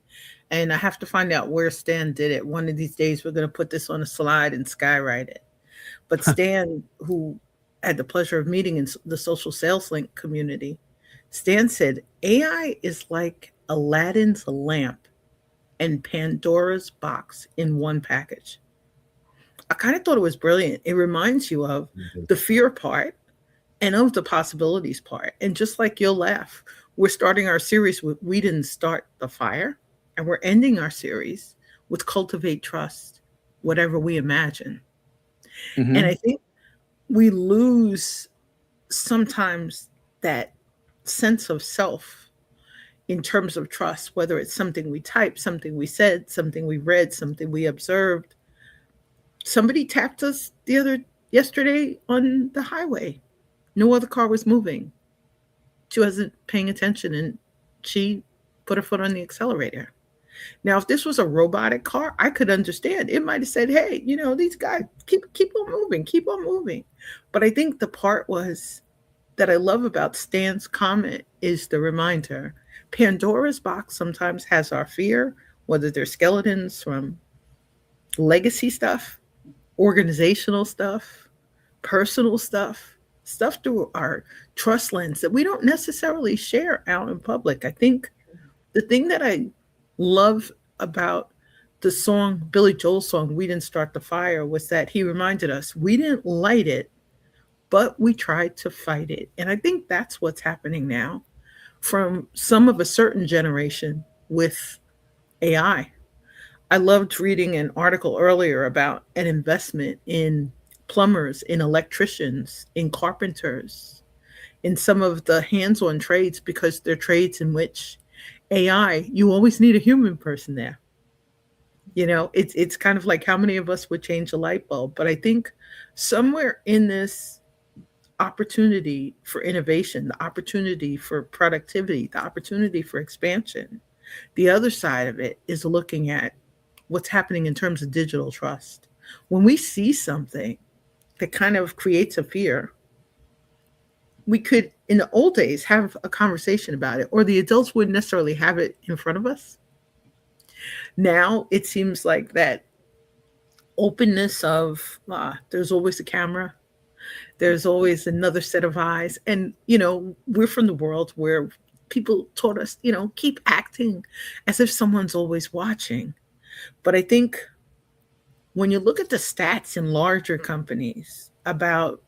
And I have to find out where Stan did it. One of these days, we're going to put this on a slide and skywrite it. But Stan, who had the pleasure of meeting in the social sales link community, Stan said AI is like Aladdin's lamp and Pandora's box in one package. I kind of thought it was brilliant. It reminds you of Mhm. the fear part and of the possibilities part. And just like you'll laugh, we're starting our series with We Didn't Start the Fire, and we're ending our series with Cultivate Trust, whatever we imagine. And I Mhm. think we lose sometimes that sense of self in terms of trust, whether it's something we typed, something we said, something we read, something we observed. Somebody tapped us yesterday on the highway. No other car was moving. She wasn't paying attention and she put her foot on the accelerator. Now, if this was a robotic car, I could understand. It might have said, "Hey, these guys keep on moving, keep on moving." But I think the part was that I love about Stan's comment is the reminder. Pandora's box sometimes has our fear, whether they're skeletons from legacy stuff, organizational stuff, personal stuff through our trust lens that we don't necessarily share out in public. I think the thing that I love about the song, Billy Joel's song, We Didn't Start the Fire, was that he reminded us we didn't light it, but we tried to fight it. And I think that's what's happening now from some of a certain generation with AI. I loved reading an article earlier about an investment in plumbers, in electricians, in carpenters, in some of the hands-on trades because they're trades in which AI, you always need a human person there. It's kind of like how many of us would change a light bulb, but I think somewhere in this opportunity for innovation, the opportunity for productivity, the opportunity for expansion, the other side of it is looking at what's happening in terms of digital trust. When we see something that kind of creates a fear, we could, in the old days, have a conversation about it, or the adults wouldn't necessarily have it in front of us. Now it seems like that openness of there's always a camera, there's always another set of eyes. And, we're from the world where people taught us, keep acting as if someone's always watching. But I think when you look at the stats in larger companies about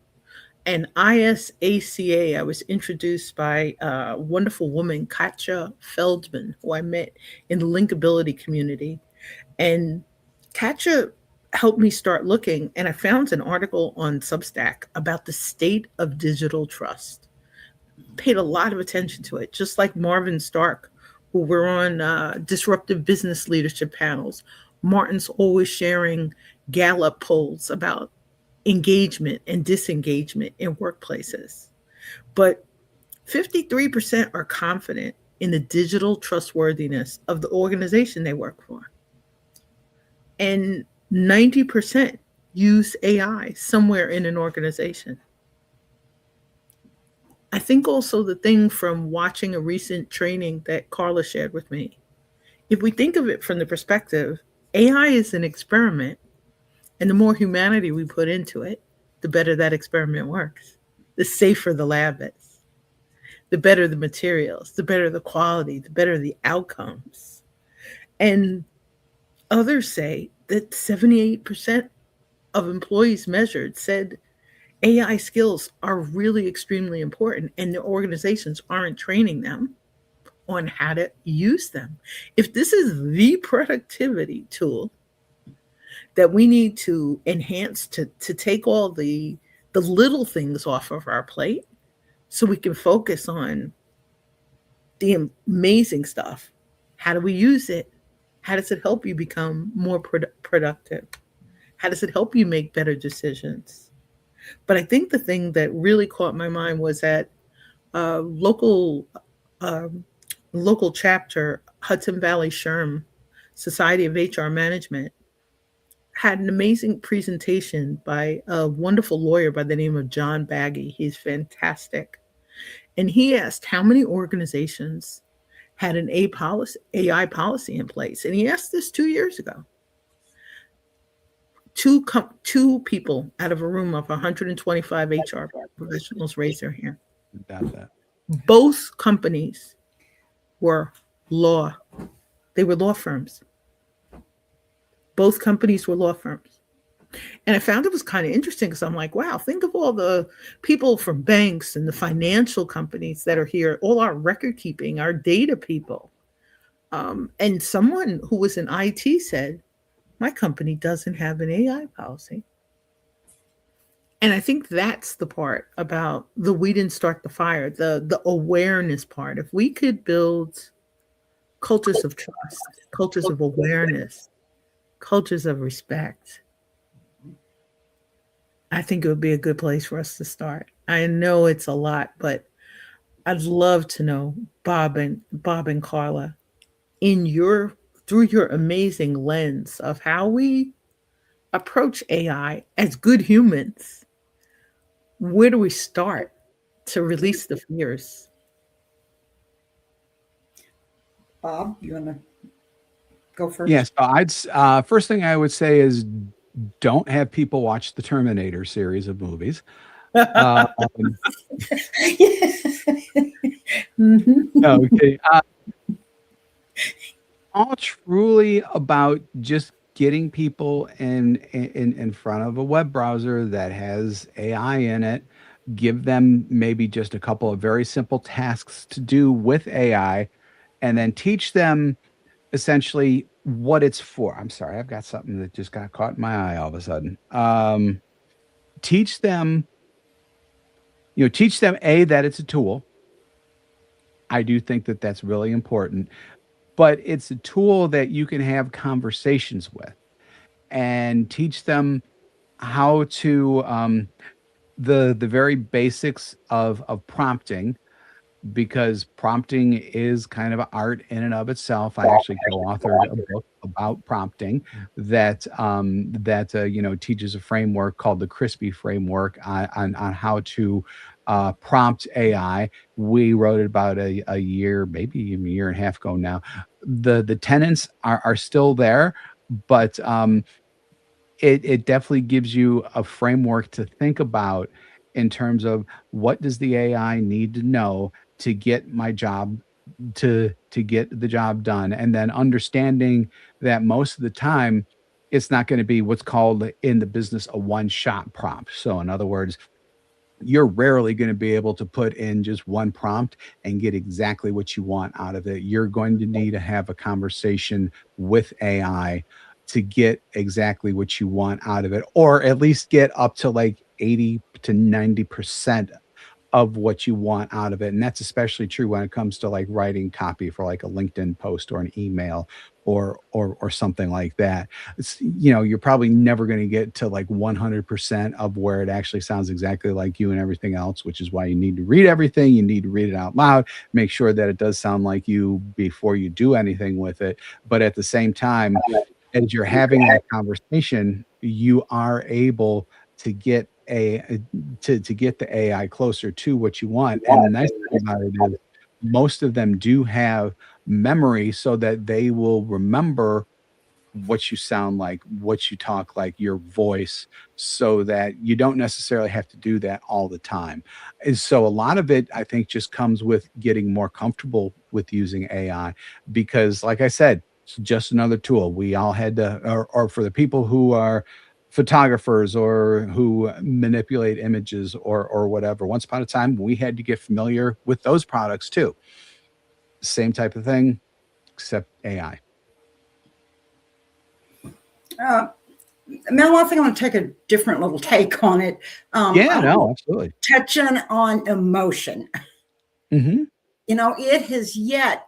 an ISACA, I was introduced by a wonderful woman, Katja Feldman, who I met in the linkability community. And Katja helped me start looking, and I found an article on Substack about the state of digital trust. Paid a lot of attention to it, just like Marvin Stark, who we're on disruptive business leadership panels. Martin's always sharing Gallup polls about engagement and disengagement in workplaces. But 53% are confident in the digital trustworthiness of the organization they work for. And 90% use AI somewhere in an organization. I think also the thing from watching a recent training that Carla shared with me, if we think of it from the perspective, AI is an experiment, and the more humanity we put into it, the better that experiment works. The safer the lab is, the better the materials, the better the quality, the better the outcomes. And others say that 78% of employees measured said AI skills are really extremely important, and the organizations aren't training them on how to use them. If this is the productivity tool that we need to enhance to take all the little things off of our plate so we can focus on the amazing stuff. How do we use it? How does it help you become more productive? How does it help you make better decisions? But I think the thing that really caught my mind was that local um, local chapter, Hudson Valley SHRM, Society of HR Management, had an amazing presentation by a wonderful lawyer by the name of John Baggy. He's fantastic. And he asked how many organizations had an AI policy in place. And he asked this 2 years ago. Two people out of a room of 125 HR professionals raised their hand. About that. Both companies were law. They were law firms. Both companies were law firms. And I found it was kind of interesting because I'm like, wow, think of all the people from banks and the financial companies that are here, all our record keeping, our data people. And someone who was in IT said, my company doesn't have an AI policy. And I think that's the part about the we didn't start the fire, the awareness part. If we could build cultures of trust, cultures of awareness, cultures of respect, I think it would be a good place for us to start. I know it's a lot, but I'd love to know, Bob and Carla, in your through your amazing lens of how we approach AI as good humans, where do we start to release the fears? Bob, you want to go first? Yes. First thing I would say is don't have people watch the Terminator series of movies. Um, no, okay. All truly about just getting people in front of a web browser that has AI in it. Give them maybe just a couple of very simple tasks to do with AI, and then teach them essentially what it's for. I'm sorry, I've got something that just got caught in my eye all of a sudden. Teach them Teach them that it's a tool. I do think that that's really important, but it's a tool that you can have conversations with and teach them how to the very basics of prompting, because prompting is kind of an art in and of itself. I actually co-authored a book about prompting that teaches a framework called the Crispy framework on how to prompt AI. We wrote it about a year, maybe even a year and a half ago now. The tenants are still there, but it definitely gives you a framework to think about in terms of what does the AI need to know to get my job to get the job done, and then understanding that most of the time it's not going to be what's called in the business a one shot prompt. So in other words, you're rarely going to be able to put in just one prompt and get exactly what you want out of it. You're going to need to have a conversation with AI to get exactly what you want out of it, or at least get up to like 80 to 90% of what you want out of it. And that's especially true when it comes to like writing copy for like a LinkedIn post or an email or something like that. You're probably never going to get to like 100% of where it actually sounds exactly like you and everything else, which is why you need to read everything. You need to read it out loud, make sure that it does sound like you before you do anything with it. But at the same time, as you're having that conversation, you are able to get to get the AI closer to what you want. And the nice thing about it is most of them do have memory so that they will remember what you sound like, what you talk like, your voice, so that you don't necessarily have to do that all the time. And so a lot of it, I think, just comes with getting more comfortable with using AI because, like I said, it's just another tool. We all had to, or for the people who are photographers or who manipulate images or whatever. Once upon a time, we had to get familiar with those products too. Same type of thing, except AI. Uh, Mel, I think I'm going to take a different little take on it. Yeah, I want no, absolutely. to touch on emotion. Hmm. It has yet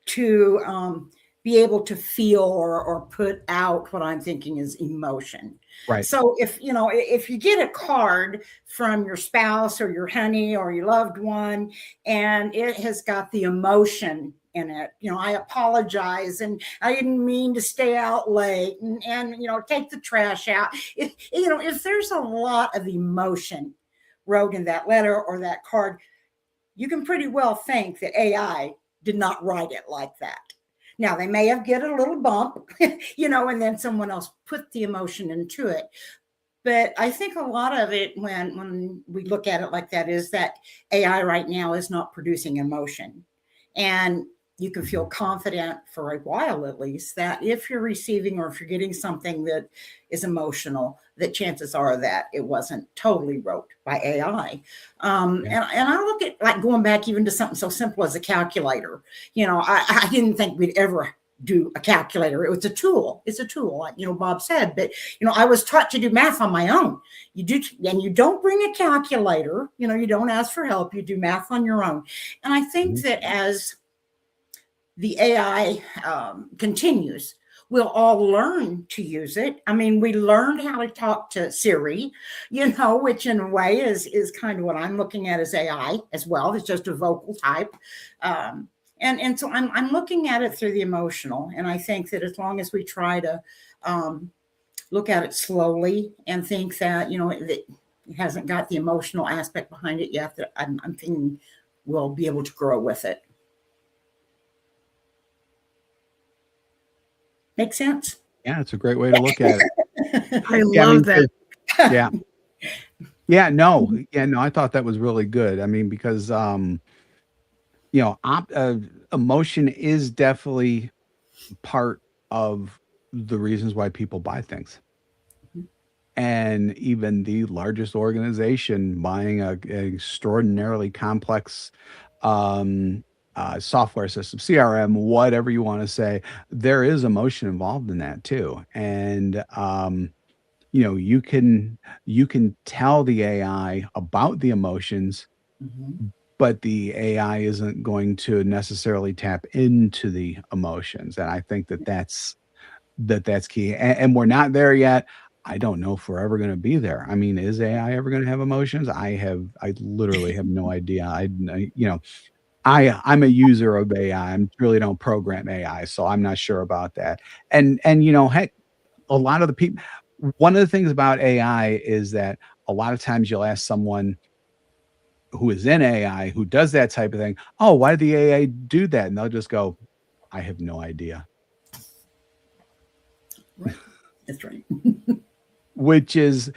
to be able to feel or put out what I'm thinking is emotion. Right. So if you get a card from your spouse or your honey or your loved one, and it has got the emotion in it, I apologize and I didn't mean to stay out late, and take the trash out. If there's a lot of emotion wrote in that letter or that card, you can pretty well think that AI did not write it like that. Now they may have get a little bump, and then someone else put the emotion into it. But I think a lot of it, when we look at it like that, is that AI right now is not producing emotion, and you can feel confident for a while at least that if you're receiving or if you're getting something that is emotional, that chances are that it wasn't totally wrote by AI. Yeah. And I look at like going back even to something so simple as a calculator. I didn't think we'd ever do a calculator. It was a tool. It's a tool, like Bob said. But I was taught to do math on my own. You do, and you don't bring a calculator. You don't ask for help. You do math on your own. And I think Mhm. that as the AI continues, we'll all learn to use it. I mean, we learned how to talk to Siri, which in a way is kind of what I'm looking at as AI as well. It's just a vocal type. And so I'm looking at it through the emotional. And I think that as long as we try to look at it slowly and think that, it hasn't got the emotional aspect behind it yet, that I'm thinking we'll be able to grow with it. Make sense? Yeah, it's a great way to look at it. I Yeah, I love mean, that. yeah, yeah, no, yeah, no, I thought that was really good. I mean, because emotion is definitely part of the reasons why people buy things. And even the largest organization buying a extraordinarily complex software system, CRM, whatever you want to say, there is emotion involved in that too. And you can tell the AI about the emotions, Mhm. but the AI isn't going to necessarily tap into the emotions. And I think that's key. And we're not there yet. I don't know if we're ever going to be there. I mean, is AI ever going to have emotions? I literally have no idea. I'm a user of AI. I really don't program AI, so I'm not sure about that. And heck, a lot of the people. One of the things about AI is that a lot of times you'll ask someone who is in AI who does that type of thing, "Oh, why did the AI do that?" And they'll just go, "I have no idea." Right. That's right. Which is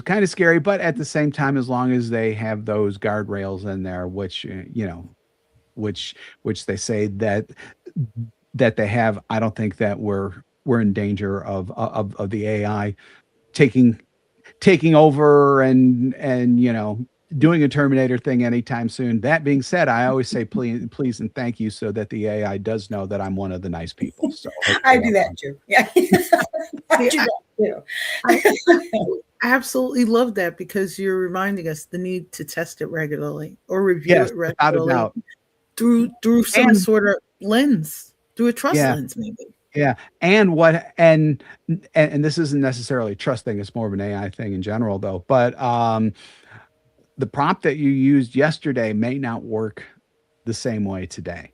kind of scary, but at the same time, as long as they have those guardrails in there, which they say that they have, I don't think that we're in danger of the AI taking taking over and doing a Terminator thing anytime soon. That being said, I always say please and thank you so that the AI does know that I'm one of the nice people. So I hopefully do that that comes. too. Yeah. I See, do that I too. absolutely love that because you're reminding us the need to test it regularly or review Yes, it without a regularly doubt. through some And sort of lens, through a trust yeah, lens, maybe. yeah. And this isn't necessarily a trust thing, it's more of an AI thing in general though. But the prompt that you used yesterday may not work the same way today,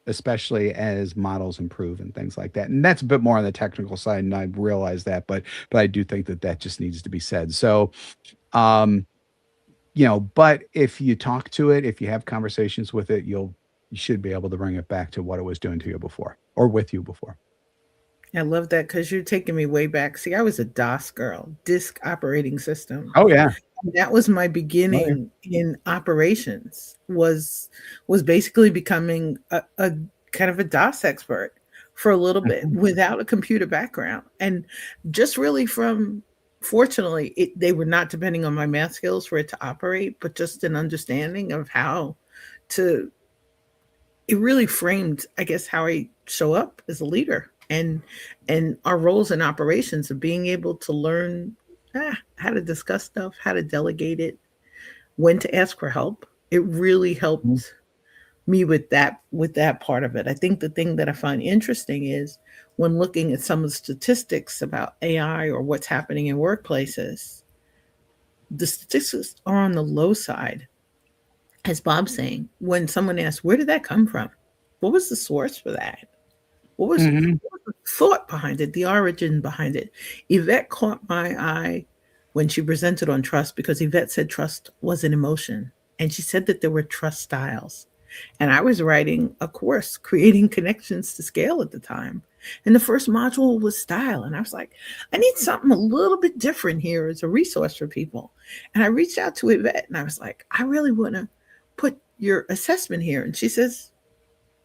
especially as models improve and things like that. And that's a bit more on the technical side, and I realize that, but I do think that that just needs to be said. So, um, but if you talk to it, if you have conversations with it, you should be able to bring it back to what it was doing to you before or with you before. I love that because you're taking me way back. See, I was a DOS girl, disk operating system. Oh yeah. That was my Oh yeah. beginning in operations, was basically becoming a kind of a DOS expert for a little bit Mhm. without a computer background. And just really from fortunately, they were not depending on my math skills for it to operate, but just an understanding of how to it really framed, I guess, how I show up as a leader and our roles in operations of being able to learn how to discuss stuff, how to delegate it, when to ask for help. It really Mhm. helped me with that part of it. I think the thing that I find interesting is when looking at some of the statistics about AI or what's happening in workplaces, the statistics are on the low side. As Bob's saying, when someone asks, where did that come from? What was the source for that? Mhm. What was the thought behind it, the origin behind it? Yvette caught my eye when she presented on trust because Yvette said trust was an emotion. And she said that there were trust styles. And I was writing a course, creating connections to scale at the time. And the first module was style. And I was like, I need something a little bit different here as a resource for people. And I reached out to Yvette and I was like, I really want to put your assessment here. And she says,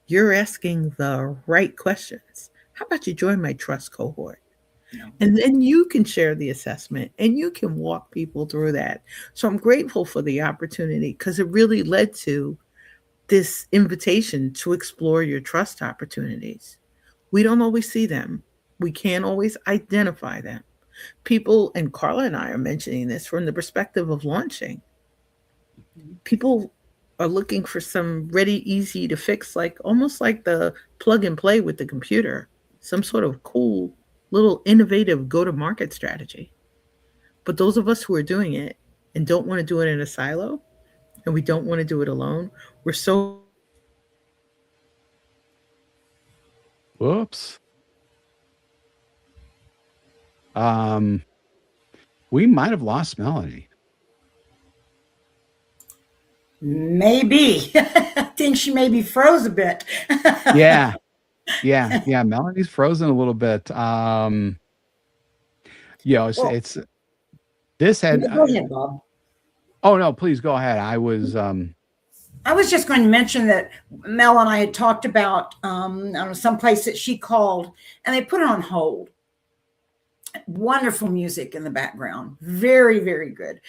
you're asking the right questions. How about you join my trust cohort? No. And then you can share the assessment and you can walk people through that. So I'm grateful for the opportunity because it really led to this invitation to explore your trust opportunities. We don't always see them, we can't always identify them. People, and Carla and I are mentioning this from the perspective of launching. People are looking for some ready, easy to fix, like almost like the plug and play with the computer, some sort of cool, little innovative go to market strategy. But those of us who are doing it and don't want to do it in a silo and we don't want to do it alone, we're so Whoops. Um, we might have lost Melanie. Maybe. I think she maybe froze a bit. Yeah. Yeah. Yeah. Melanie's frozen a little bit. Well, It's this had, go ahead, Bob. oh no, please go ahead. I was just going to mention that Mel and I had talked about I don't know, some place that she called and they put it on hold. Wonderful music in the background, very, very good,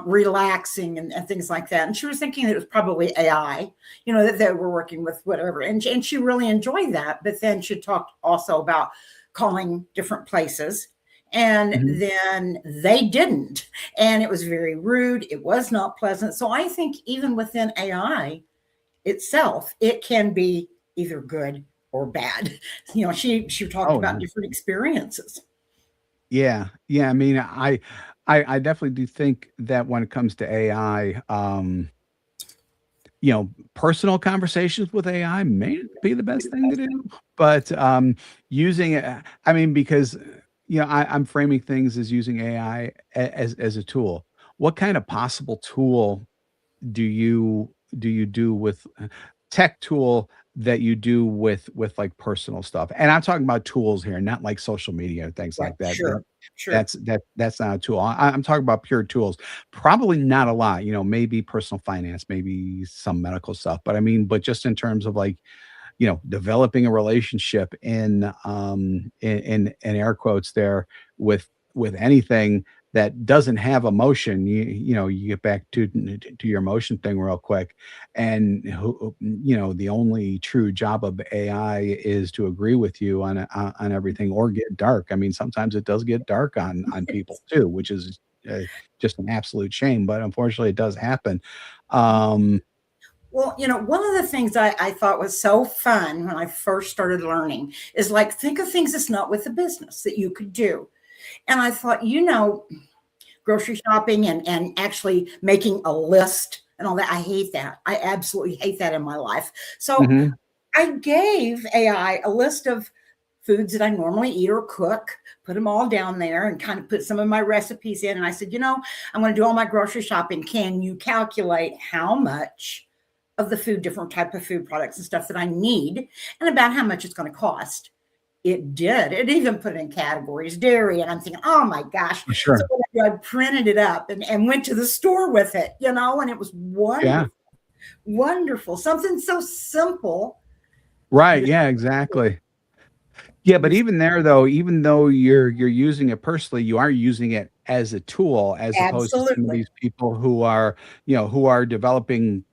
relaxing and things like that. And she was thinking that it was probably AI, that they were working with whatever. And she really enjoyed that. But then she talked also about calling different places And Mhm. then they didn't. And it was very rude. It was not pleasant. So I think even within AI itself, it can be either good or bad. She talked Oh, about yeah. different experiences. Yeah. Yeah, I mean, I definitely do think that when it comes to AI, personal conversations with AI may not be the best thing to do, but, using it I mean, because, I'm framing things as using AI as a tool. What kind of possible tool do you do with tech tool that you do with, like, personal stuff? And I'm talking about tools here, not like social media and things Right. like that. Sure. Sure. That's not a tool. I'm talking about pure tools. Probably not a lot, maybe personal finance, maybe some medical stuff, but I mean, but just in terms of, like, developing a relationship in air quotes there with anything that doesn't have emotion. You get back to your emotion thing real quick, and the only true job of AI is to agree with you on everything or get dark. I mean, sometimes it does get dark on people too, which is just an absolute shame, but unfortunately, it does happen. Um, Well, one of the things I thought was so fun when I first started learning is like, think of things that's not with the business that you could do. And I thought, grocery shopping and actually making a list and all that. I hate that. I absolutely hate that in my life. So mhm, I gave AI a list of foods that I normally eat or cook, put them all down there and kind of put some of my recipes in. And I said, I'm going to do all my grocery shopping. Can you calculate how much of the food, different type of food products and stuff that I need, and about how much it's going to cost? It did. It even put it in categories, dairy. And I'm thinking, oh my gosh. So sure. I printed it up and went to the store with it, and it was Yeah. wonderful, wonderful. Something so simple. Right, Just yeah, exactly. Yeah, but was even there though, even though you're using it personally, you are using it as a tool as opposed to some of absolutely. these people who are developing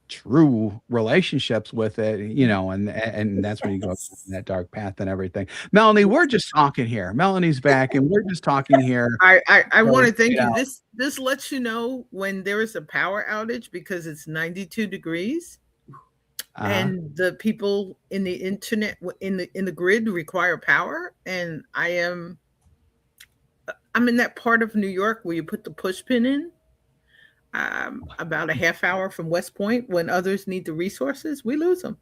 true relationships with it, and that's when you go down Yes. that dark path and everything. Melanie, we're just talking here. Melanie's back and we're just talking here. I want So, to thank you. This lets you know when there is a power outage because it's 92 degrees uh-huh. and the people in the internet in the grid require power, and I'm in that part of New York where you put the push pin in. About a half hour from West Point, when others need the resources, we lose them.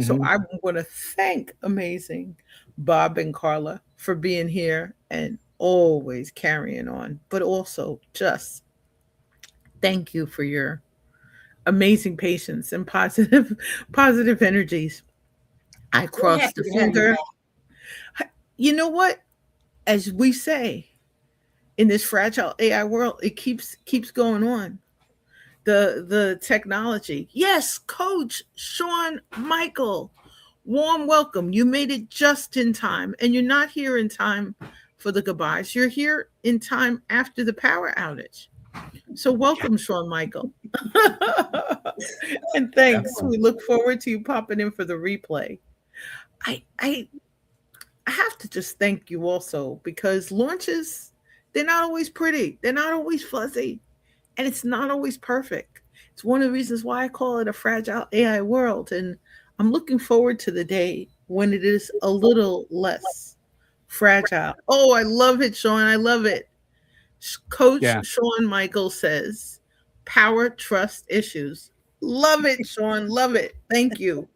So Mhm. I want to thank amazing Bob and Carla for being here and always carrying on, but also just thank you for your amazing patience and positive positive energies. I We're crossed happy the to have you finger. back. You know what? As we say in this fragile AI world, it keeps going on. The technology. Yes, Coach Sean Michael, warm welcome. You made it just in time, and you're not here in time for the goodbyes. You're here in time after the power outage. So welcome, Sean Michael. And thanks. Definitely. We look forward to you popping in for the replay. I I I have to just thank you also because launches, they're not always pretty. They're not always fuzzy. And it's not always perfect. It's one of the reasons why I call it a fragile AI world. And I'm looking forward to the day when it is a little less fragile. Oh, I love it, Sean. I love it. Coach Yeah. Sean Michael says, power trust issues. Love it, Sean. Love it. Thank you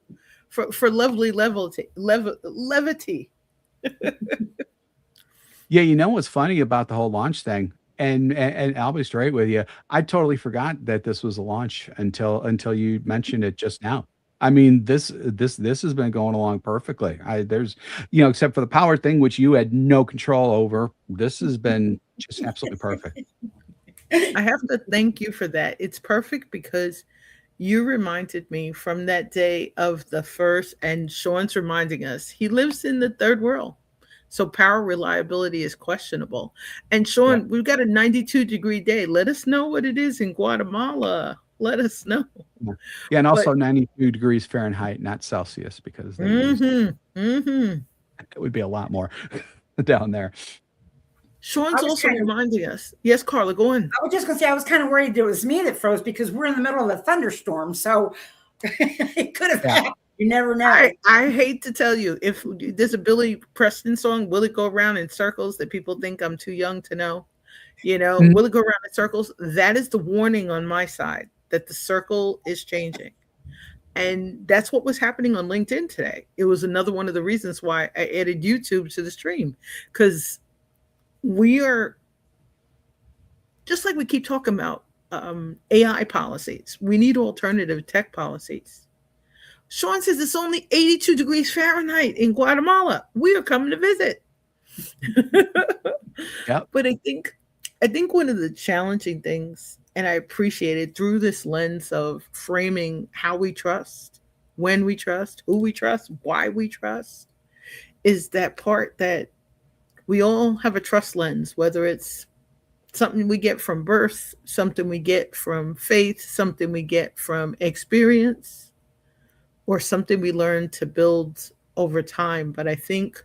for lovely levity. Yeah, you know what's funny about the whole launch thing? And I'll be straight with you. I totally forgot that this was a launch until you mentioned it just now. I mean, this has been going along perfectly. There's, except for the power thing, which you had no control over. This has been just absolutely perfect. I have to thank you for that. It's perfect because you reminded me from that day of the first, and Sean's reminding us he lives in the third world. So power reliability is questionable. And Yep. Sean, we've got a 92-degree day. Let us know what it is in Guatemala. Let us know. Yeah. Yeah, and But also 92 degrees Fahrenheit, not Celsius, because they use mm-hmm, mm-hmm. it would be a lot more down there. I Sean's was also kind of reminding us. Yes, Carla, go on. I was just going to say I was kind of worried it was me that froze because we're in the middle of a thunderstorm, so it could have Yeah. happened. You never know. I hate to tell you, if there's a Billy Preston song, "Will It Go Around in Circles," that people think I'm too young to know. Mhm. Will it go around in circles? That is the warning on my side that the circle is changing. And that's what was happening on LinkedIn today. It was another one of the reasons why I added YouTube to the stream, because we are, just like we keep talking about AI policies, we need alternative tech policies. Sean says it's only 82 degrees Fahrenheit in Guatemala. We are coming to visit. Yep. But I think one of the challenging things, and I appreciate it through this lens of framing how we trust, when we trust, who we trust, why we trust, is that part that we all have a trust lens, whether it's something we get from birth, something we get from faith, something we get from experience, or something we learn to build over time. But I think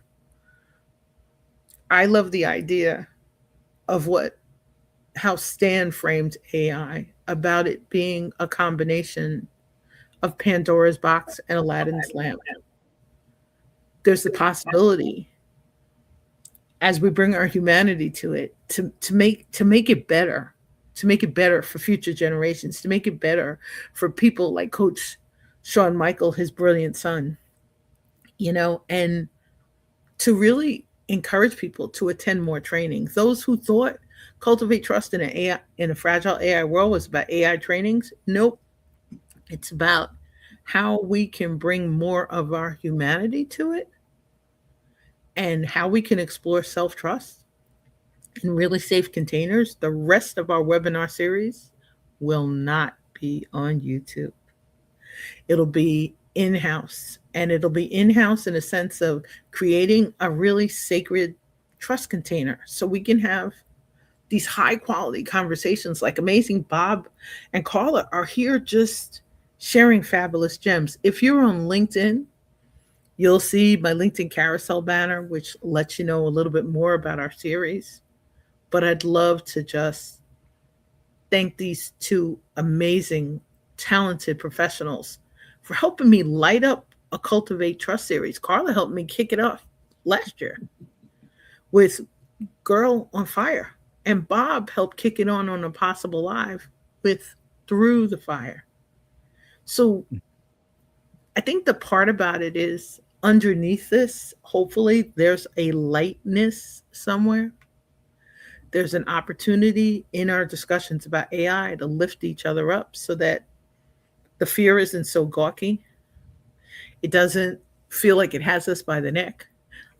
I love the idea of what how Stan framed AI, about it being a combination of Pandora's box and Aladdin's lamp. There's the possibility, as we bring our humanity to it, to make it better, to make it better for future generations, to make it better for people like Coach Shawn Michael, his brilliant son, and to really encourage people to attend more trainings. Those who thought Cultivate Trust in a fragile AI world was about AI trainings, nope. It's about how we can bring more of our humanity to it, and how we can explore self trust in really safe containers. The rest of our webinar series will not be on YouTube. It'll be in house, and it'll be in house in a sense of creating a really sacred trust container so we can have these high quality conversations. Like amazing Bob and Carla are here just sharing fabulous gems. If you're on LinkedIn, you'll see my LinkedIn carousel banner, which lets you know a little bit more about our series. But I'd love to just thank these two amazing, talented professionals for helping me light up a Cultivate Trust series. Carla helped me kick it off last year with Girl on Fire, and Bob helped kick it on Impossible Live with Through the Fire. So I think the part about it is, underneath this, hopefully, there's a lightness somewhere. There's an opportunity in our discussions about AI to lift each other up so that the fear isn't so gawky. It doesn't feel like it has us by the neck,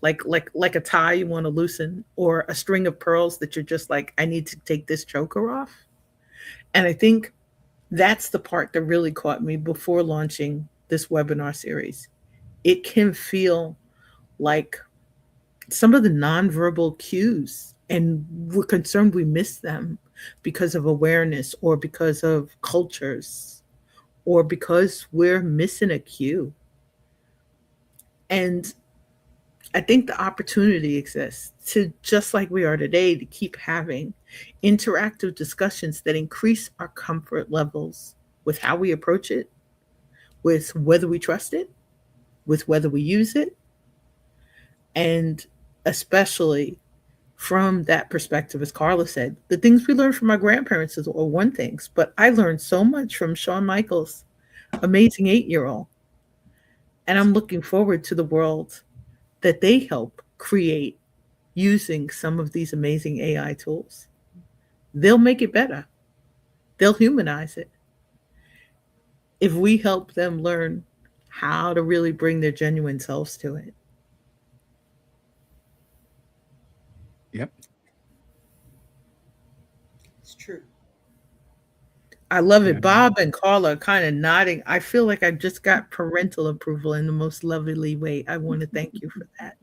like a tie you want to loosen, or a string of pearls that you're just like, I need to take this choker off. And I think that's the part that really caught me before launching this webinar series. It can feel like some of the nonverbal cues, and we're concerned we miss them because of awareness, or because of cultures, or because we're missing a cue. And I think the opportunity exists to, just like we are today, to keep having interactive discussions that increase our comfort levels with how we approach it, with whether we trust it, with whether we use it, and especially from that perspective, as Carla said, the things we learned from our grandparents are one things, but I learned so much from Shawn Michaels' amazing 8-year-old. And I'm looking forward to the world that they help create using some of these amazing AI tools. They'll make it better. They'll humanize it if we help them learn how to really bring their genuine selves to it. Yep. It's true. I love Yeah. it. Bob and Carla are kind of nodding. I feel like I just got parental approval in the most lovely way. I want to thank you for that.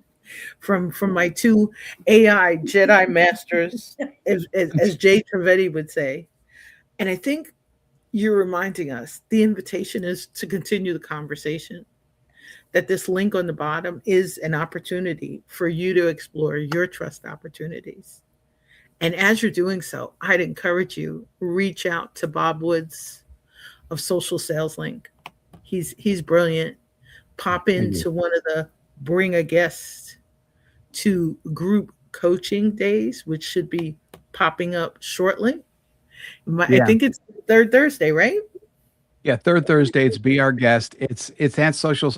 From my two AI Jedi masters, as Jay Trivedi would say. And I think you're reminding us the invitation is to continue the conversation, that this link on the bottom is an opportunity for you to explore your trust opportunities. And as you're doing so, I'd encourage you reach out to Bob Woods of Social Sales Link. He's brilliant. Pop Thank you. into one of the bring a guest to group coaching days, which should be popping up shortly. I Yeah. think it's third Thursday, right? Yeah, third Thursday, it's Be Our Guest. It's at socials.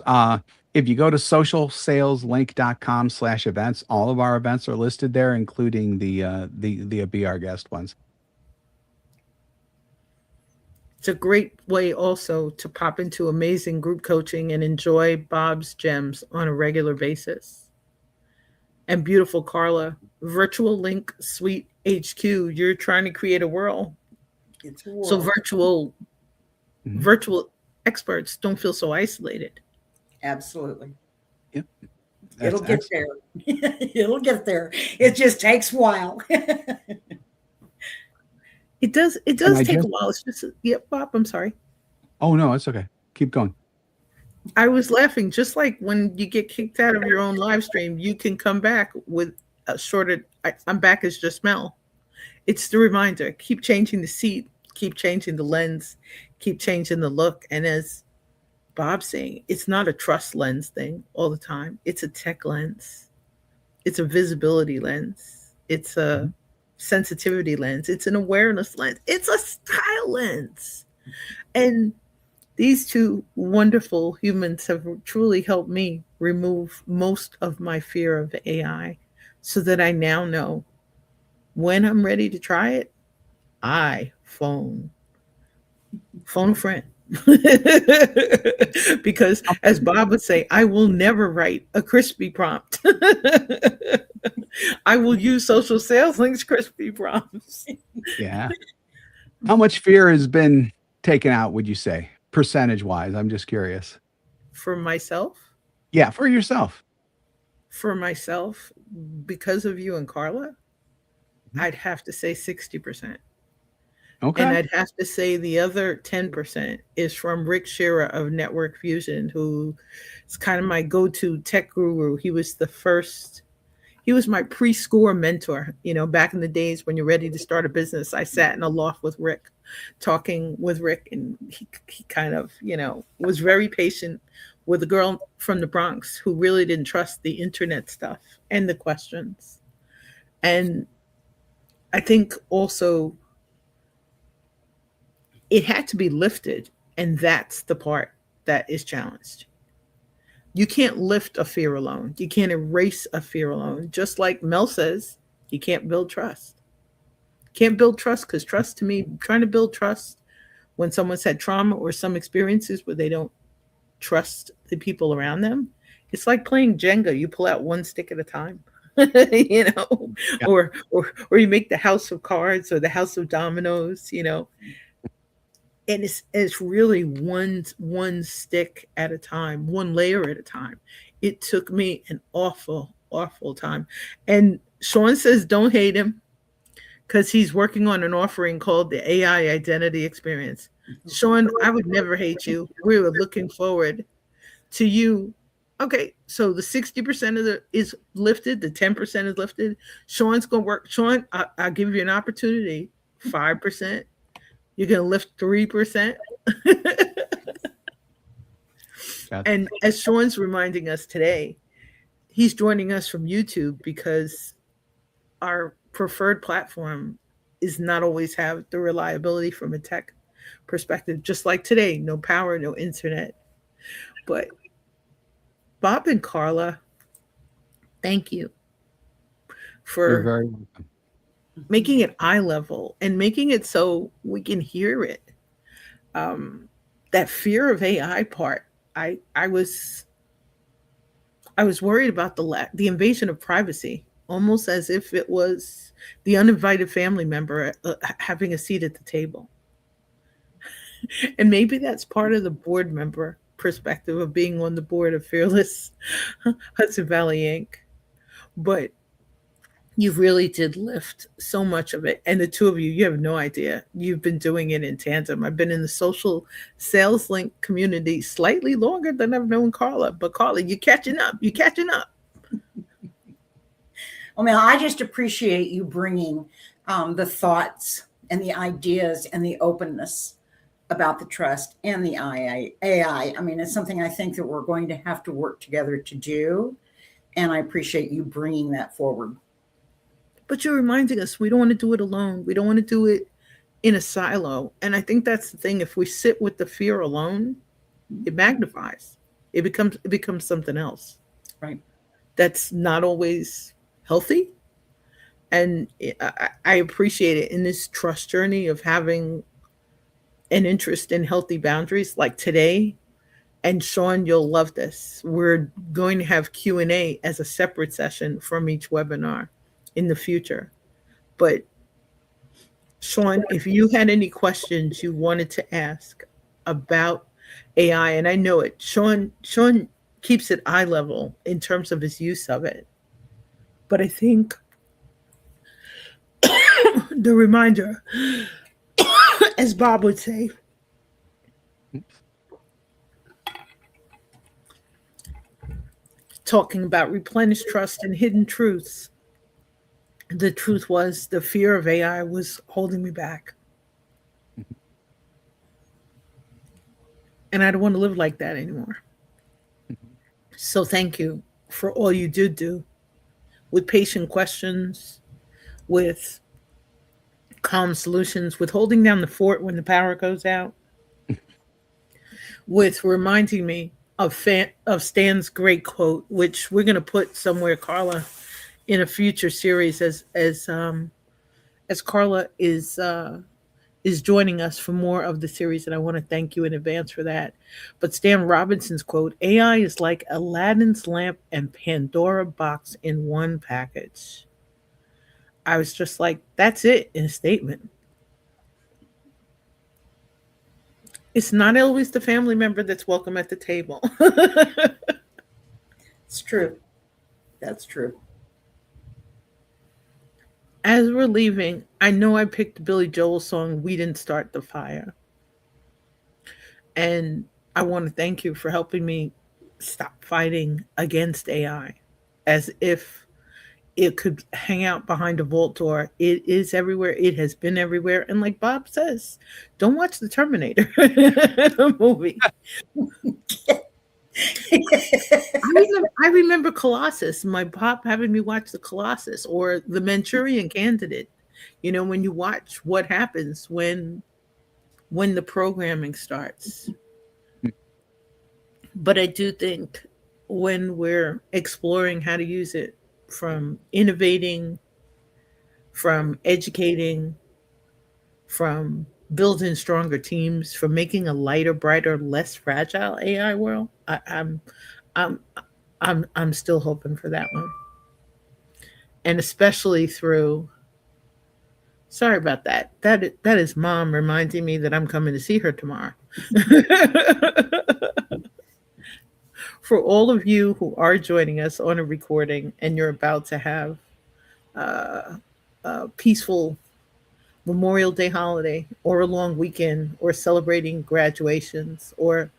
If you go to socialsaleslink.com/events, all of our events are listed there, including the Be Our Guest ones. It's a great way also to pop into amazing group coaching and enjoy Bob's gems on a regular basis. And beautiful Carla, Virtual Link Suite HQ, you're trying to create a world. It's a So world. Mhm. virtual experts don't feel so isolated. Absolutely. Yep, It'll that's get excellent. there. It'll get there. It just takes a while. It And does I take a just while. It's just yeah, Bob, I'm sorry. Oh, no, it's okay. Keep going. I was laughing just like when you get kicked out of your own live stream, you can come back with a shorter I'm back as just Mel. It's the reminder. Keep changing the seat, keep changing the lens, keep changing the look. And as Bob's saying, it's not a trust lens thing all the time. It's a tech lens. It's a visibility lens. It's a Mhm. sensitivity lens. It's an awareness lens. It's a style lens. And these two wonderful humans have truly helped me remove most of my fear of AI so that I now know when I'm ready to try it, I phone a friend. Because as Bob would say, I will never write a crispy prompt. I will use social sales links crispy prompts Yeah. How much fear has been taken out, would you say, percentage-wise? I'm just curious. for myself, Yeah, for yourself. for myself, because of you and Carla, Mhm. I'd have to say 60%. And Okay. I'd have to say the other 10% is from Rick Shearer of Network Fusion, who is kind of my go to tech guru. He was my prescore mentor. You know, back in the days when you're ready to start a business, I sat in a loft with Rick, talking with Rick, and he kind of, was very patient with a girl from the Bronx who really didn't trust the internet stuff and the questions. And I think also it had to be lifted. And that's the part that is challenged. You can't lift a fear alone. You can't erase a fear alone. Just like Mel says, you can't build trust. Can't build trust because trust to me, trying to build trust when someone's had trauma or some experiences where they don't trust the people around them, it's like playing Jenga. You pull out one stick at a time. you know, Yeah. or you make the house of cards or the house of dominoes. And it's really one stick at a time, one layer at a time. It took me an awful time. And Sean says don't hate him because he's working on an offering called the AI Identity Experience. Sean, I would never hate you. We were looking forward to you. Okay, so the 60% of the is lifted, the 10% is lifted. Sean's gonna work. Sean, I'll give you an opportunity. 5%. You're gonna lift 3%. Got And as Sean's reminding us today, he's joining us from YouTube because our preferred platform is not always have the reliability from a tech perspective. Just like today, no power, no internet. But Bob and Carla, thank you You're for very welcome. making it eye level and making it so we can hear it. Um, that fear of AI part, I was worried about the invasion of privacy, almost as if it was the uninvited family member having a seat at the table. And maybe that's part of the board member perspective of being on the board of Fearless Hudson Valley Inc. But you really did lift so much of it. And the two of you have no idea. You've been doing it in tandem. I've been in the social sales link community slightly longer than I've known Carla. But Carla, you're catching up. You're catching up. I mean, I just appreciate you bringing the thoughts and the ideas and the openness about the trust and the AI. I mean, it's something I think that we're going to have to work together to do. And I appreciate you bringing that forward. But you're reminding us we don't want to do it alone. We don't want to do it in a silo. And I think that's the thing. If we sit with the fear alone, it magnifies. It becomes something else. Right. That's not always healthy. And I appreciate it in this trust journey of having an interest in healthy boundaries like today. And Sean, you'll love this. We're going to have Q&A as a separate session from each webinar in the future. But Sean, if you had any questions you wanted to ask about AI, and I know it, Sean keeps it eye level in terms of his use of it. But I think the reminder, as Bob would say, talking about replenished trust and hidden truths. The truth was the fear of AI was holding me back. And I don't want to live like that anymore. So thank you for all you did do with patient questions, with calm solutions, with holding down the fort when the power goes out, with reminding me of Stan's great quote, which we're going to put somewhere, Carla, in a future series as Carla is joining us for more of the series, and I want to thank you in advance for that. But Stan Robinson's quote: "AI is like Aladdin's lamp and Pandora box in one package." I was just like, "That's it in a statement." It's not always the family member that's welcome at the table. It's true. That's true. As we're leaving, I know I picked Billy Joel's song "We Didn't Start the Fire," and I want to thank you for helping me stop fighting against AI as if it could hang out behind a vault door. It is everywhere. It has been everywhere. And like Bob says, don't watch the Terminator movie. I remember Colossus, my pop having me watch the Colossus or the Manchurian Candidate. You know, when you watch what happens when the programming starts. But I do think when we're exploring how to use it, from innovating, from educating, from building stronger teams, from making a lighter, brighter, less fragile AI world, I'm I'm still hoping for that one. And especially through, sorry about that. That is mom reminding me that I'm coming to see her tomorrow. For all of you who are joining us on a recording and you're about to have uh, a peaceful Memorial Day holiday or a long weekend or celebrating graduations or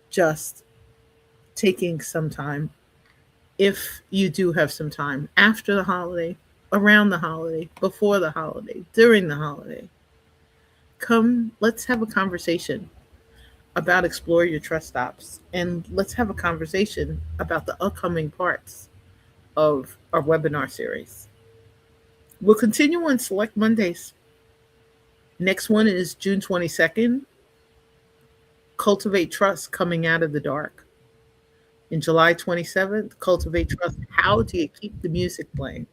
just taking some time, if you do have some time after the holiday, around the holiday, before the holiday, during the holiday, come, let's have a conversation about Explore Your Trust Stops. And let's have a conversation about the upcoming parts of our webinar series. We'll continue on Select Mondays. Next one is June 22nd, Cultivate Trust, Coming Out of the Dark. In July 27th, Cultivate Trust, How Do You Keep the Music Playing?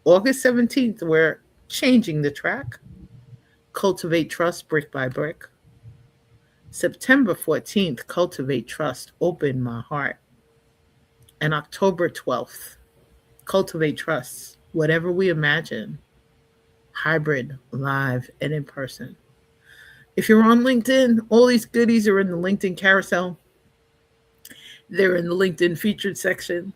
August 17th, we're changing the track, Cultivate Trust, Brick by Brick. September 14th, Cultivate Trust, Open My Heart. And October 12th, Cultivate Trust, Whatever We Imagine, hybrid, live, and in person. If you're on LinkedIn, all these goodies are in the LinkedIn carousel. They're in the LinkedIn featured section.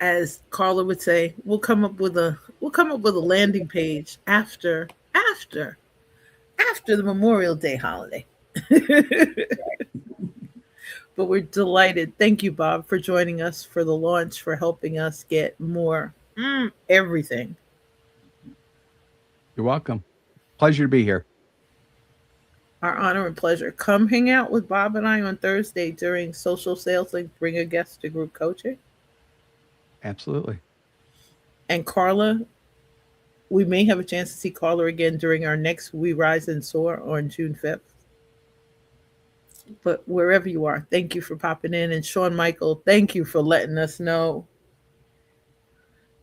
As Carla would say, we'll come up with a landing page after the Memorial Day holiday. But we're delighted. Thank you, Bob, for joining us for the launch, for helping us get more everything You're welcome. Pleasure to be here. Our honor and pleasure. Come hang out with Bob and I on Thursday during Social Sales Link. Bring a guest to group coaching. Absolutely. And Carla, we may have a chance to see Carla again during our next We Rise and Soar on June 5th. But wherever you are, thank you for popping in. And Sean Michael, thank you for letting us know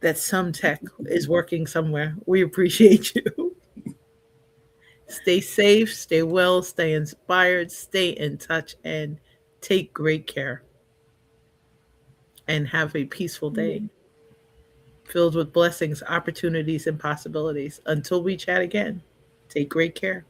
that some tech is working somewhere. We appreciate you. Stay safe, stay well, stay inspired, stay in touch, and take great care. And have a peaceful day filled with blessings, opportunities, and possibilities. Until we chat again, take great care.